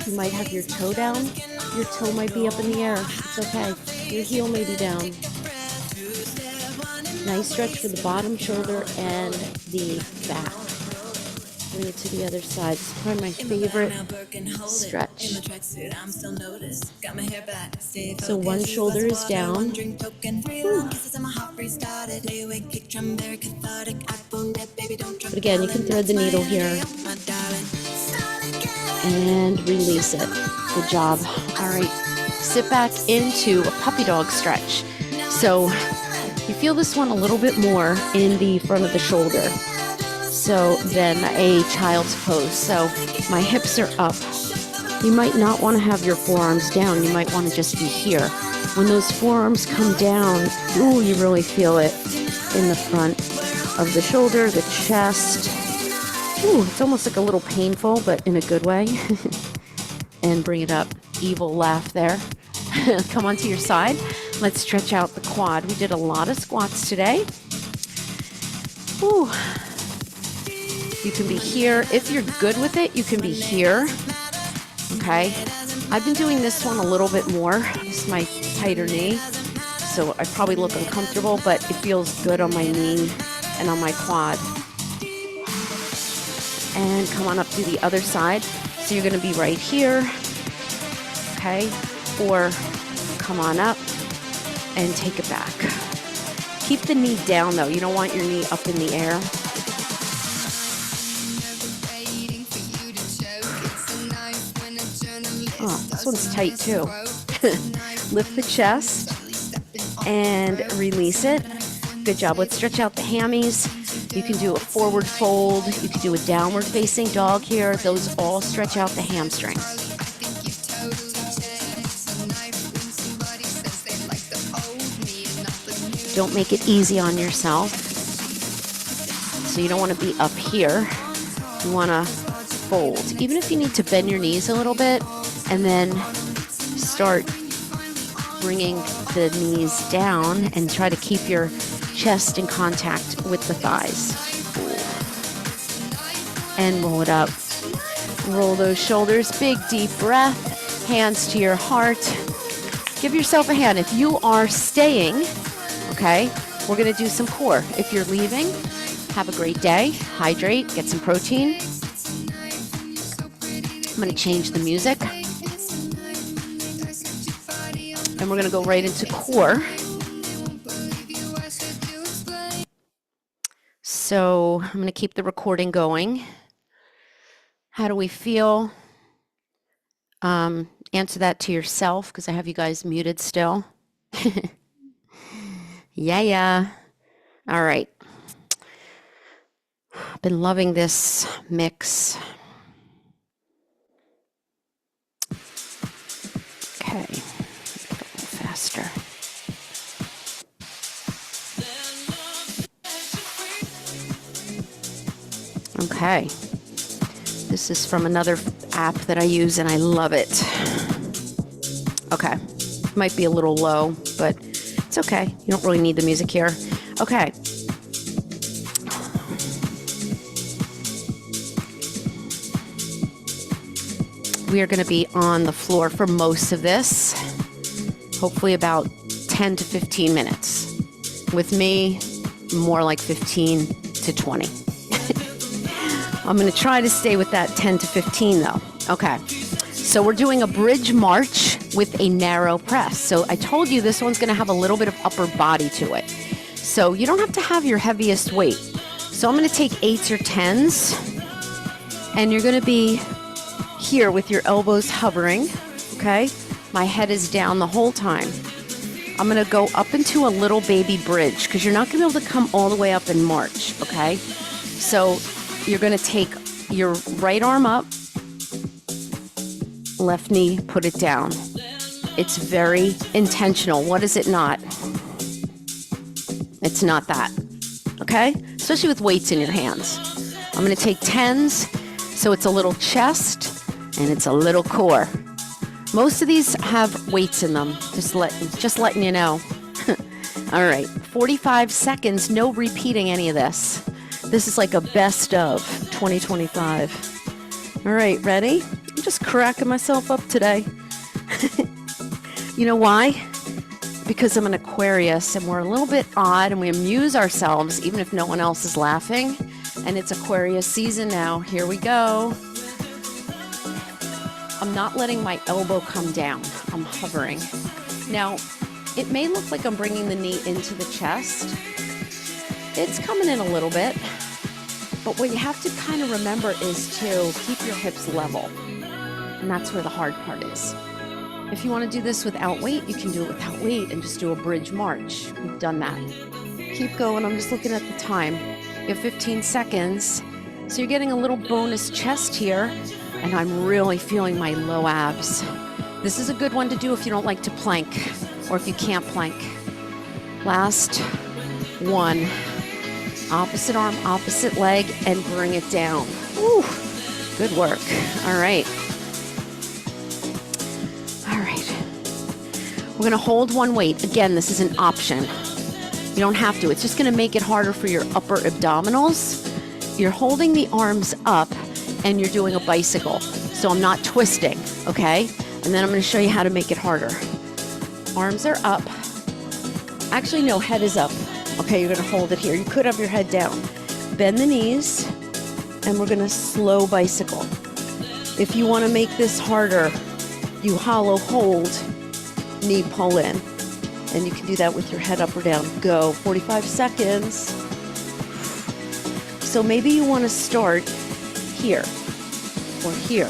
A: You might have your toe down. Your toe might be up in the air. It's okay. Your heel may be down. Nice stretch for the bottom shoulder and the back. Bring it to the other side. It's probably my favorite stretch. So one shoulder is down. But again, you can thread the needle here. And release it. Good job. All right. Sit back into a puppy dog stretch. So you feel this one a little bit more in the front of the shoulder than a child's pose. So my hips are up. You might not want to have your forearms down. You might want to just be here. When those forearms come down, ooh, you really feel it in the front of the shoulder, the chest. Ooh, it's almost like a little painful, but in a good way. And bring it up. Evil laugh there. Come onto your side. Let's stretch out the quad. We did a lot of squats today. Ooh. You can be here. If you're good with it, you can be here. Okay. I've been doing this one a little bit more. This is my tighter knee. So I probably look uncomfortable, but it feels good on my knee and on my quad. And come on up to the other side. So you're going to be right here. Okay. Or come on up and take it back. Keep the knee down though. You don't want your knee up in the air. Oh, this one's tight too. Lift the chest and release it. Good job. Let's stretch out the hammies. You can do a forward fold. You can do a downward facing dog here. Those all stretch out the hamstrings. Don't make it easy on yourself. So you don't want to be up here. You want to fold. Even if you need to bend your knees a little bit and then start bringing the knees down and try to keep your chest in contact with the thighs. And roll it up. Roll those shoulders. Big deep breath. Hands to your heart. Give yourself a hand. If you are staying, okay, we're going to do some core. If you're leaving, have a great day. Hydrate. Get some protein. I'm going to change the music. And we're going to go right into core. So I'm going to keep the recording going. How do we feel? Answer that to yourself because I have you guys muted still. Yeah. All right. I've been loving this mix. Okay. A little faster. Okay. This is from another app that I use and I love it. Okay. Might be a little low, but it's okay. You don't really need the music here. Okay. We are going to be on the floor for most of this. Hopefully about 10 to 15 minutes. With me, more like 15 to 20. I'm going to try to stay with that 10 to 15 though. Okay. So we're doing a bridge march with a narrow press. So I told you this one's going to have a little bit of upper body to it. So you don't have to have your heaviest weight. So I'm going to take 8s or 10s. And you're going to be here with your elbows hovering. Okay. My head is down the whole time. I'm going to go up into a little baby bridge because you're not going to be able to come all the way up and march. Okay. So you're going to take your right arm up left knee, put it down. It's very intentional. What is it not? It's not that, okay? Especially with weights in your hands. I'm gonna take 10s, so it's a little chest and it's a little core. Most of these have weights in them, just letting you know. All right, 45 seconds, no repeating any of this. This is like a best of 2025. All right, ready? I'm just cracking myself up today. You know why? Because I'm an Aquarius and we're a little bit odd and we amuse ourselves even if no one else is laughing. And it's Aquarius season now. Here we go. I'm not letting my elbow come down. I'm hovering. Now, it may look like I'm bringing the knee into the chest. It's coming in a little bit. But what you have to kind of remember is to keep your hips level. And that's where the hard part is. If you want to do this without weight, you can do it without weight and just do a bridge march. We've done that. Keep going. I'm just looking at the time. You have 15 seconds. So you're getting a little bonus chest here. And I'm really feeling my low abs. This is a good one to do if you don't like to plank or if you can't plank. Last one. Opposite arm, opposite leg, and bring it down. Woo, good work. All right. All right. We're going to hold one weight. Again, this is an option. You don't have to. It's just going to make it harder for your upper abdominals. You're holding the arms up and you're doing a bicycle. So I'm not twisting, okay? And then I'm going to show you how to make it harder. Arms are up. Actually, no, head is up. Okay, you're going to hold it here. You could have your head down. Bend the knees, and we're going to slow bicycle. If you want to make this harder, you hollow hold, knee pull in. And you can do that with your head up or down. Go, 45 seconds. So maybe you want to start here or here.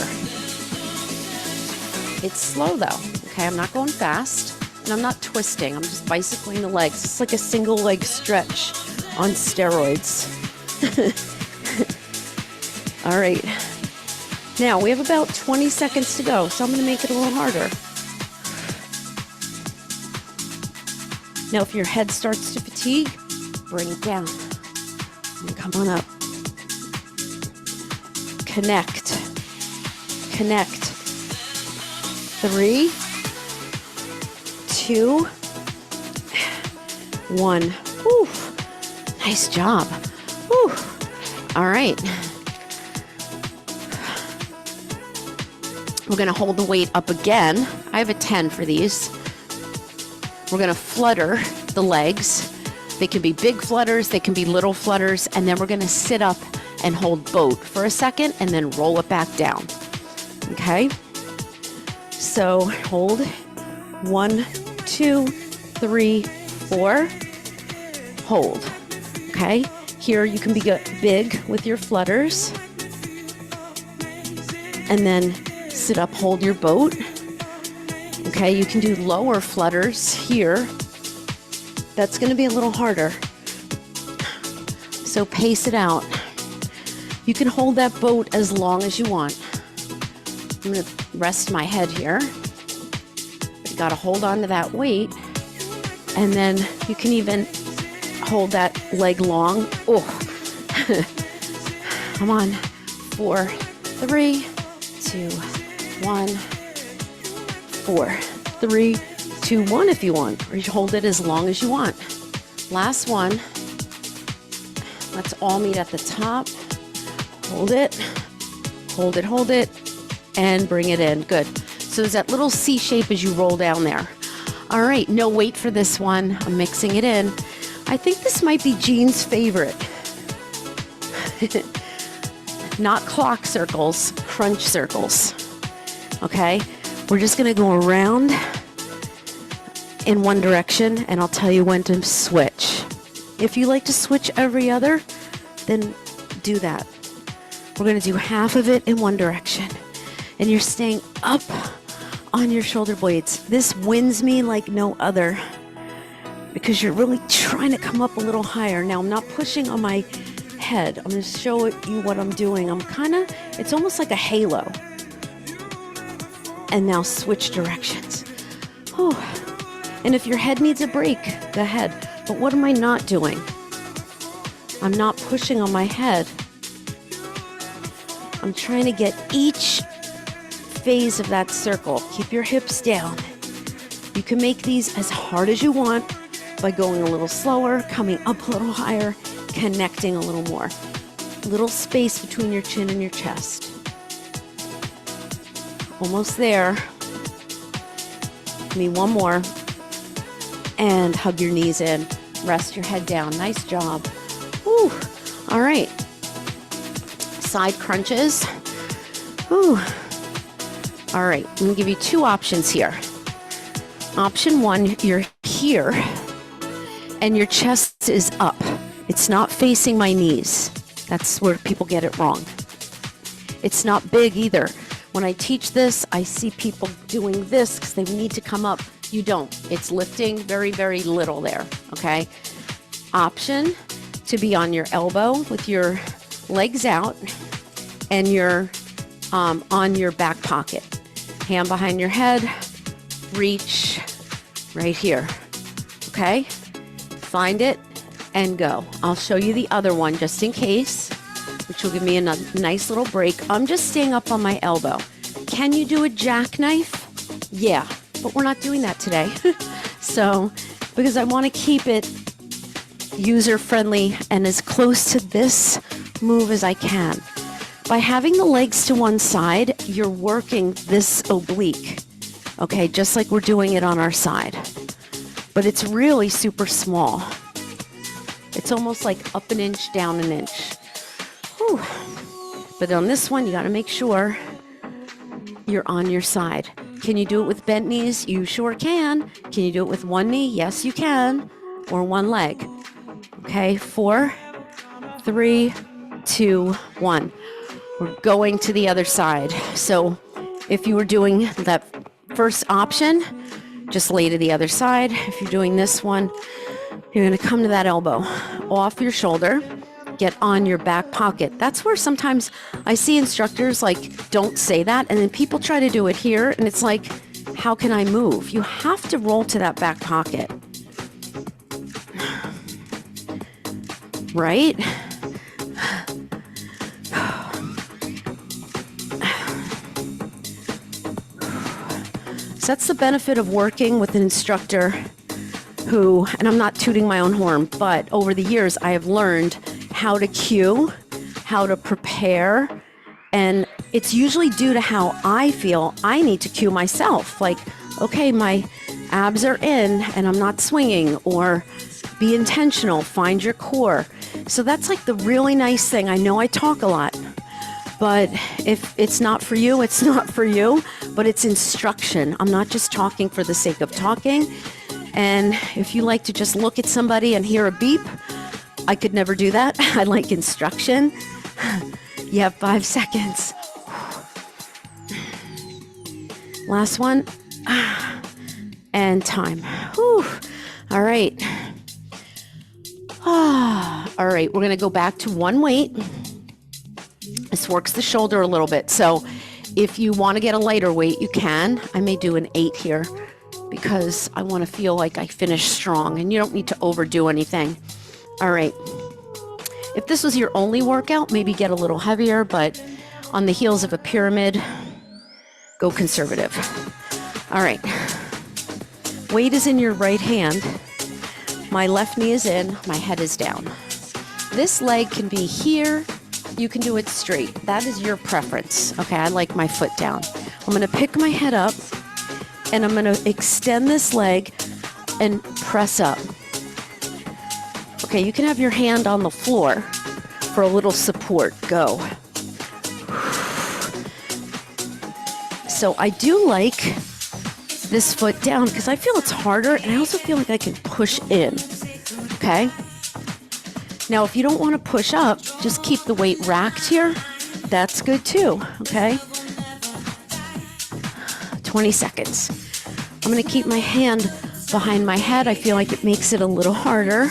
A: It's slow though, okay? I'm not going fast. And I'm not twisting, I'm just bicycling the legs. It's like a single leg stretch on steroids. All right. Now, we have about 20 seconds to go, so I'm gonna make it a little harder. Now, if your head starts to fatigue, bring it down. And come on up. Connect. Connect. 3, 2, 1. Whew. Nice job. Whew. All right. We're going to hold the weight up again. I have a 10 for these. We're going to flutter the legs. They can be big flutters, they can be little flutters, and then we're going to sit up and hold boat for a second and then roll it back down. Okay? So hold 1, 2, 3, 4. Hold. Okay? Here you can be big with your flutters. And then sit up, hold your boat. Okay, you can do lower flutters here. That's going to be a little harder. So pace it out. You can hold that boat as long as you want. I'm going to rest my head here. You got to hold on to that weight. And then you can even hold that leg long. Oh, come on. 4, 3, 2, 1, 4, 3, 2, 1 if you want, or you hold it as long as you want. Last one. Let's all meet at the top. Hold it, hold it, hold it, and bring it in. Good. So there's that little C shape as you roll down there. All right, no weight for this one. I'm mixing it in. I think this might be Jean's favorite. Not clock circles, crunch circles. Okay, we're just gonna go around in one direction and I'll tell you when to switch. If you like to switch every other, then do that. We're gonna do half of it in one direction and you're staying up on your shoulder blades. This wins me like no other because you're really trying to come up a little higher. Now I'm not pushing on my head. I'm gonna show you what I'm doing. It's almost like a halo. And now switch directions. Whew. And if your head needs a break, go ahead. But what am I not doing? I'm not pushing on my head. I'm trying to get each phase of that circle. Keep your hips down. You can make these as hard as you want by going a little slower, coming up a little higher, connecting a little more. Little space between your chin and your chest. Almost there. Give me one more. And hug your knees in. Rest your head down. Nice job. Whew. All right. Side crunches. Whew. All right. I'm going to give you two options here. Option one, you're here and your chest is up. It's not facing my knees. That's where people get it wrong. It's not big either. When I teach this, I see people doing this because they need to come up. You don't. It's lifting very, very little there, okay? Option to be on your elbow with your legs out and you're on your back pocket. Hand behind your head, reach right here, okay? Find it and go. I'll show you the other one just in case, which will give me a nice little break. I'm just staying up on my elbow. Can you do a jackknife? Yeah, but we're not doing that today. So, because I want to keep it user-friendly and as close to this move as I can. By having the legs to one side, you're working this oblique, okay, just like we're doing it on our side. But it's really super small. It's almost like up an inch, down an inch. Whew. But on this one, you got to make sure you're on your side. Can you do it with bent knees? You sure can. Can you do it with one knee? Yes, you can. Or one leg. Okay, 4, 3, 2, 1. We're going to the other side. So if you were doing that first option, just lay to the other side. If you're doing this one, you're going to come to that elbow off your shoulder, get on your back pocket. That's where sometimes I see instructors like don't say that, and then people try to do it here, and it's like, how can I move? You have to roll to that back pocket. Right? So that's the benefit of working with an instructor who, and I'm not tooting my own horn, but over the years I have learned how to cue, how to prepare, and it's usually due to how I feel I need to cue myself. Like, okay, my abs are in and I'm not swinging, or be intentional, find your core. So that's like the really nice thing. I know I talk a lot, but if it's not for you, it's not for you, but it's instruction. I'm not just talking for the sake of talking. And if you like to just look at somebody and hear a beep, I could never do that. I like instruction. You have 5 seconds. Last one. And time. Whew. All right. All right, we're going to go back to one weight. This works the shoulder a little bit. So if you want to get a lighter weight, you can. I may do an 8 here because I want to feel like I finish strong, and you don't need to overdo anything. All right. If this was your only workout, maybe get a little heavier, but on the heels of a pyramid, go conservative. All right. Weight is in your right hand. My left knee is in, my head is down. This leg can be here. You can do it straight. That is your preference. Okay, I like my foot down. I'm going to pick my head up and I'm going to extend this leg and press up. Okay, you can have your hand on the floor for a little support. Go. So I do like this foot down because I feel it's harder, and I also feel like I can push in. Okay? Now, if you don't want to push up, just keep the weight racked here. That's good too. Okay? 20 seconds. I'm going to keep my hand behind my head. I feel like it makes it a little harder.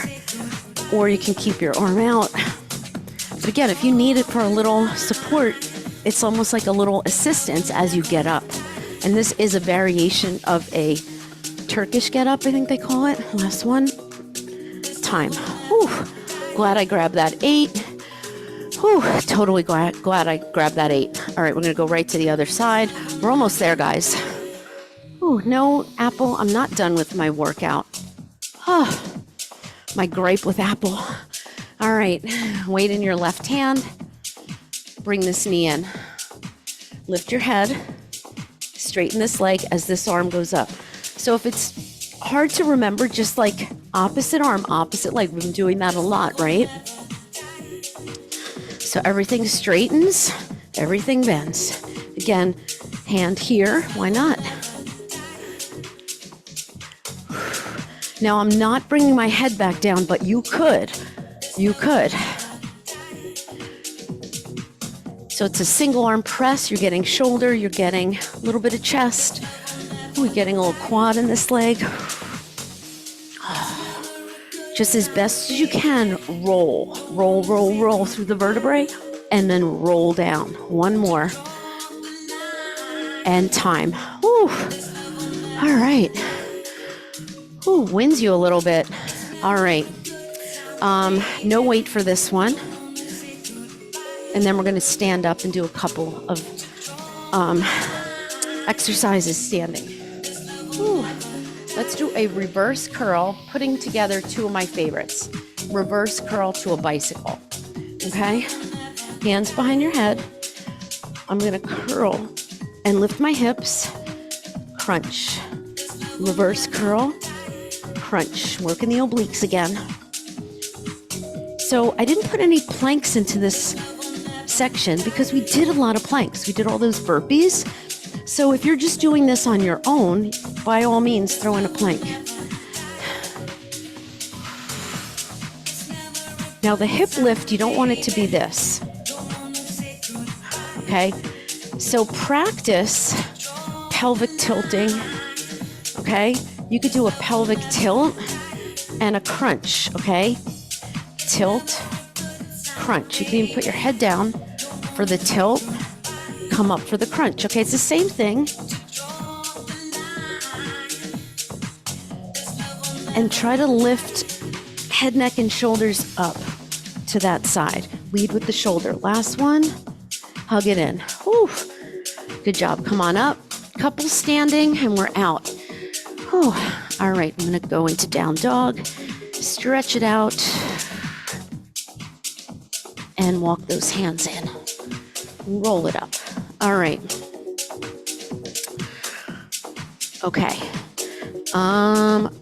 A: Or you can keep your arm out. But again, if you need it for a little support, it's almost like a little assistance as you get up. And this is a variation of a Turkish get-up, I think they call it. Last one. Time. Whew. Glad I grabbed that 8. Whew. Totally glad I grabbed that 8. All right, we're going to go right to the other side. We're almost there, guys. Ooh, no, Apple, I'm not done with my workout. My gripe with Apple. All right, weight in your left hand. Bring this knee in. Lift your head. Straighten this leg as this arm goes up. So if it's hard to remember, just like opposite arm, opposite leg. We've been doing that a lot, right? So everything straightens, everything bends. Again, hand here, why not? Now I'm not bringing my head back down, but you could. You could. So it's a single arm press. You're getting shoulder, you're getting a little bit of chest. We're getting a little quad in this leg. Just as best as you can, roll, roll, roll, roll through the vertebrae, and then roll down. One more. And time. Whew. All right. Ooh, wins you a little bit. All right. No weight for this one. And then we're going to stand up and do a couple of exercises standing. Ooh. Let's do a reverse curl, putting together two of my favorites. Reverse curl to a bicycle. Okay? Hands behind your head. I'm going to curl and lift my hips. Crunch. Reverse curl. Crunch. Working the obliques again. So I didn't put any planks into this section because we did a lot of planks. We did all those burpees. So if you're just doing this on your own, by all means, throw in a plank. Now the hip lift, you don't want it to be this. Okay? So practice pelvic tilting. Okay? You could do a pelvic tilt and a crunch. Okay? Tilt, crunch. You can even put your head down for the tilt, come up for the crunch. Okay, it's the same thing. And try to lift head, neck, and shoulders up to that side. Lead with the shoulder. Last one, hug it in. Whew. Good job. Come on up. Couple standing, and we're out. Whew. All right, I'm going to go into down dog. Stretch it out. And walk those hands in. Roll it up. All right. Okay.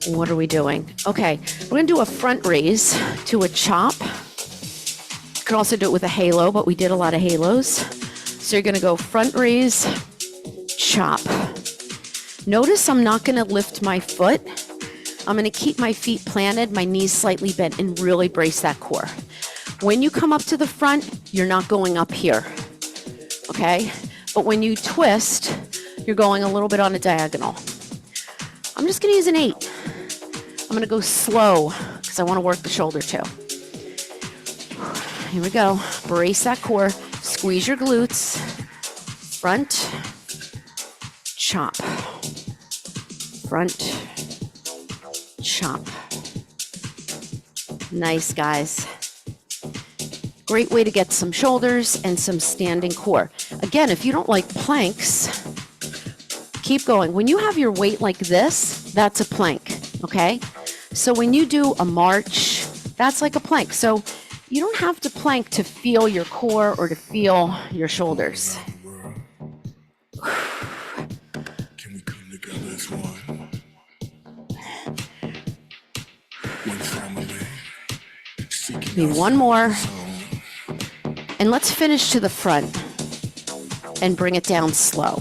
A: What are we doing? Okay, we're going to do a front raise to a chop. You could also do it with a halo, but we did a lot of halos. So you're going to go front raise, chop. Notice I'm not going to lift my foot. I'm going to keep my feet planted, my knees slightly bent, and really brace that core. When you come up to the front, you're not going up here, okay? But when you twist, you're going a little bit on a diagonal. I'm just gonna use an 8. I'm gonna go slow because I wanna work the shoulder too. Here we go. Brace that core, squeeze your glutes, front, chop, front, chop. Nice, guys. Great way to get some shoulders and some standing core. Again, if you don't like planks, keep going. When you have your weight like this, that's a plank, okay? So when you do a march, that's like a plank. So you don't have to plank to feel your core or to feel your shoulders.
B: Can we come together as one? One family.
A: Need one more. And let's finish to the front and bring it down slow.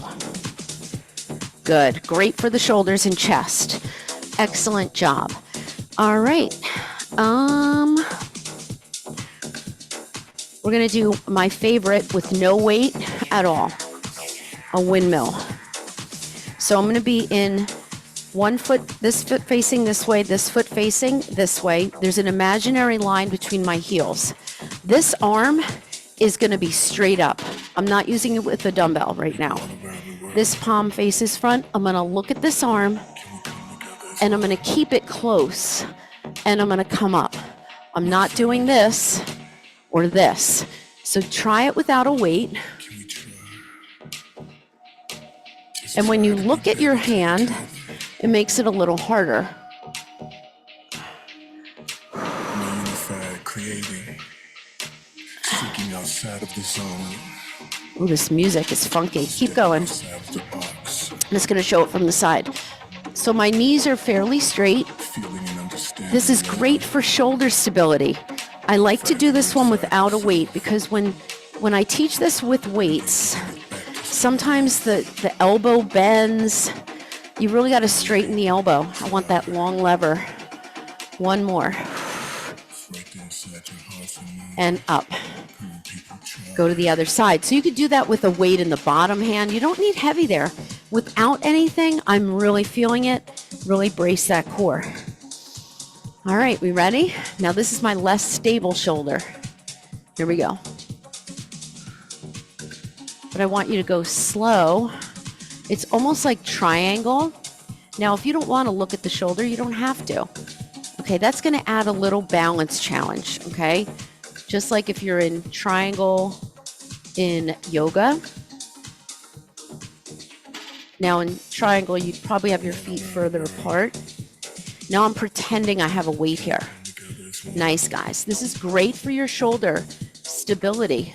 A: Good. Great for the shoulders and chest. Excellent job. All right. We're going to do my favorite with no weight at all, a windmill. So I'm going to be in one foot, this foot facing this way, this foot facing this way. There's an imaginary line between my heels. This arm is going to be straight up. I'm not using it with a dumbbell right now. This palm faces front. I'm going to look at this arm and I'm going to keep it close and I'm going to come up. I'm not doing this or this. So try it without a weight. And when you look at your hand, it makes it a little harder.
B: Unified, creating, seeking outside of the zone.
A: Ooh, this music is funky. Keep going.
B: Outside of the box.
A: I'm just going to show it from the side. So my knees are fairly straight.
B: Feeling and understanding.
A: This is great for shoulder stability. I like to do this one without a weight because when I teach this with weights, sometimes the elbow bends. You really got to straighten the elbow. I want that long lever. One more. And up. Go to the other side. So you could do that with a weight in the bottom hand. You don't need heavy there. Without anything, I'm really feeling it. Really brace that core. All right, we ready? Now this is my less stable shoulder. Here we go. But I want you to go slow. It's almost like triangle. Now, if you don't want to look at the shoulder, you don't have to. Okay, that's going to add a little balance challenge, okay? Just like if you're in triangle in yoga. Now in triangle, you'd probably have your feet further apart. Now I'm pretending I have a weight here. Nice, guys. This is great for your shoulder stability,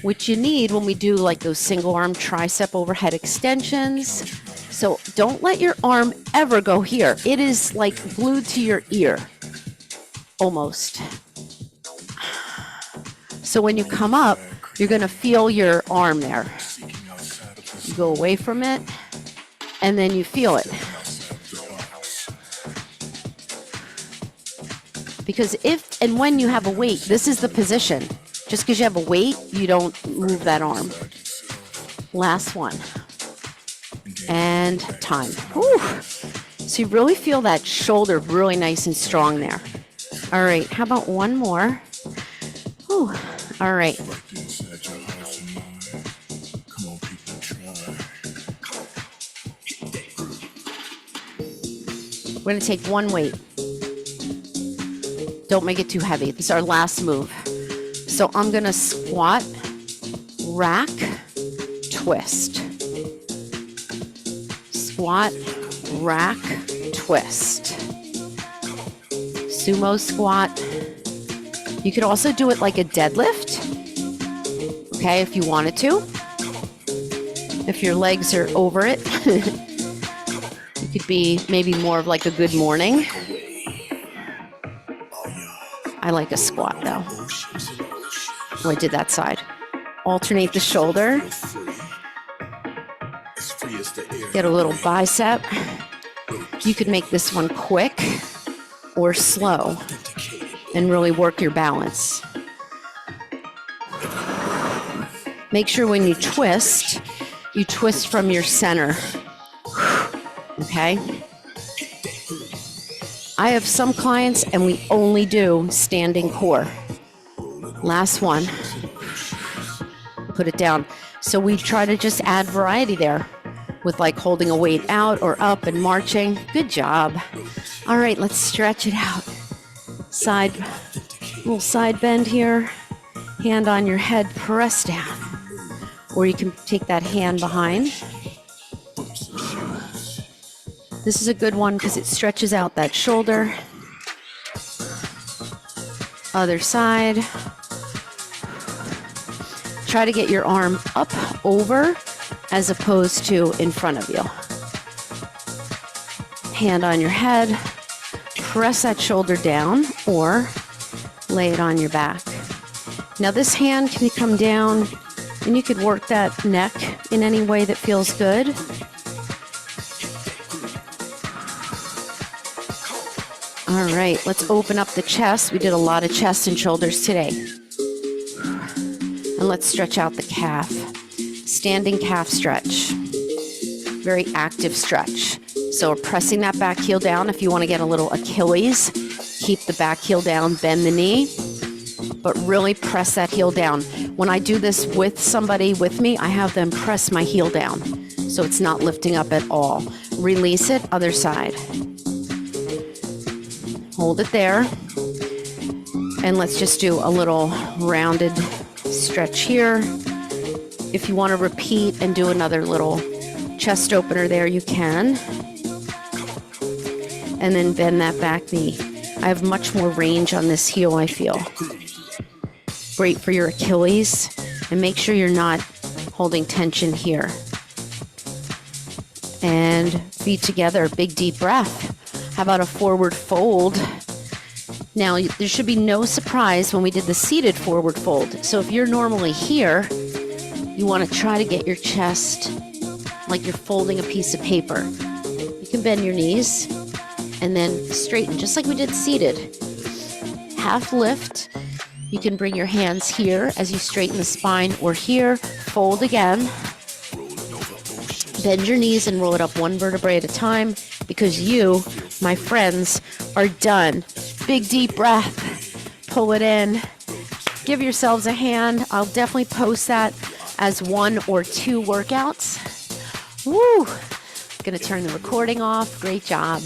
A: which you need when we do like those single arm tricep overhead extensions. So don't let your arm ever go here. It is like glued to your ear, almost. So when you come up, you're going to feel your arm there. You go away from it, and then you feel it. Because if and when you have a weight, this is the position. Just because you have a weight, you don't move that arm. Last one. And time. Whew. So you really feel that shoulder really nice and strong there. All right, how about one more? Whew. All right. We're going to take one weight. Don't make it too heavy. This is our last move. So I'm going to squat, rack, twist. Squat, rack, twist. Sumo squat. You could also do it like a deadlift, okay, if you wanted to. If your legs are over it. It could be maybe more of like a good morning. I like a squat though. Oh, I did that side. Alternate the shoulder. Get a little bicep. You could make this one quick or slow and really work your balance. Make sure when you twist from your center. Okay? I have some clients and we only do standing core. Last one. Put it down. So we try to just add variety there with like holding a weight out or up and marching. Good job. All right, let's stretch it out. Side, little side bend here. Hand on your head, press down. Or you can take that hand behind. This is a good one because it stretches out that shoulder. Other side. Try to get your arm up over as opposed to in front of you. Hand on your head. Press that shoulder down or lay it on your back. Now this hand can come down and you could work that neck in any way that feels good. All right, let's open up the chest. We did a lot of chest and shoulders today. And let's stretch out the calf. Standing calf stretch. Very active stretch. So we're pressing that back heel down. If you want to get a little Achilles, keep the back heel down, bend the knee, but really press that heel down. When I do this with somebody with me, I have them press my heel down. so it's not lifting up at all. Release it, other side. Hold it there. And let's just do a little rounded stretch here. If you want to repeat and do another little chest opener there, you can. And then bend that back knee. I have much more range on this heel, I feel. Great for your Achilles. And make sure you're not holding tension here. And feet together, big deep breath. How about a forward fold? Now, there should be no surprise when we did the seated forward fold. So if you're normally here, you want to try to get your chest like you're folding a piece of paper. You can bend your knees and then straighten, just like we did seated. Half lift. You can bring your hands here as you straighten the spine, or here, fold again. Bend your knees and roll it up one vertebrae at a time, because you, my friends, are done. Big deep breath. Pull it in. Give yourselves a hand. I'll definitely post that as 1 or 2 workouts. Woo! Gonna turn the recording off. Great job.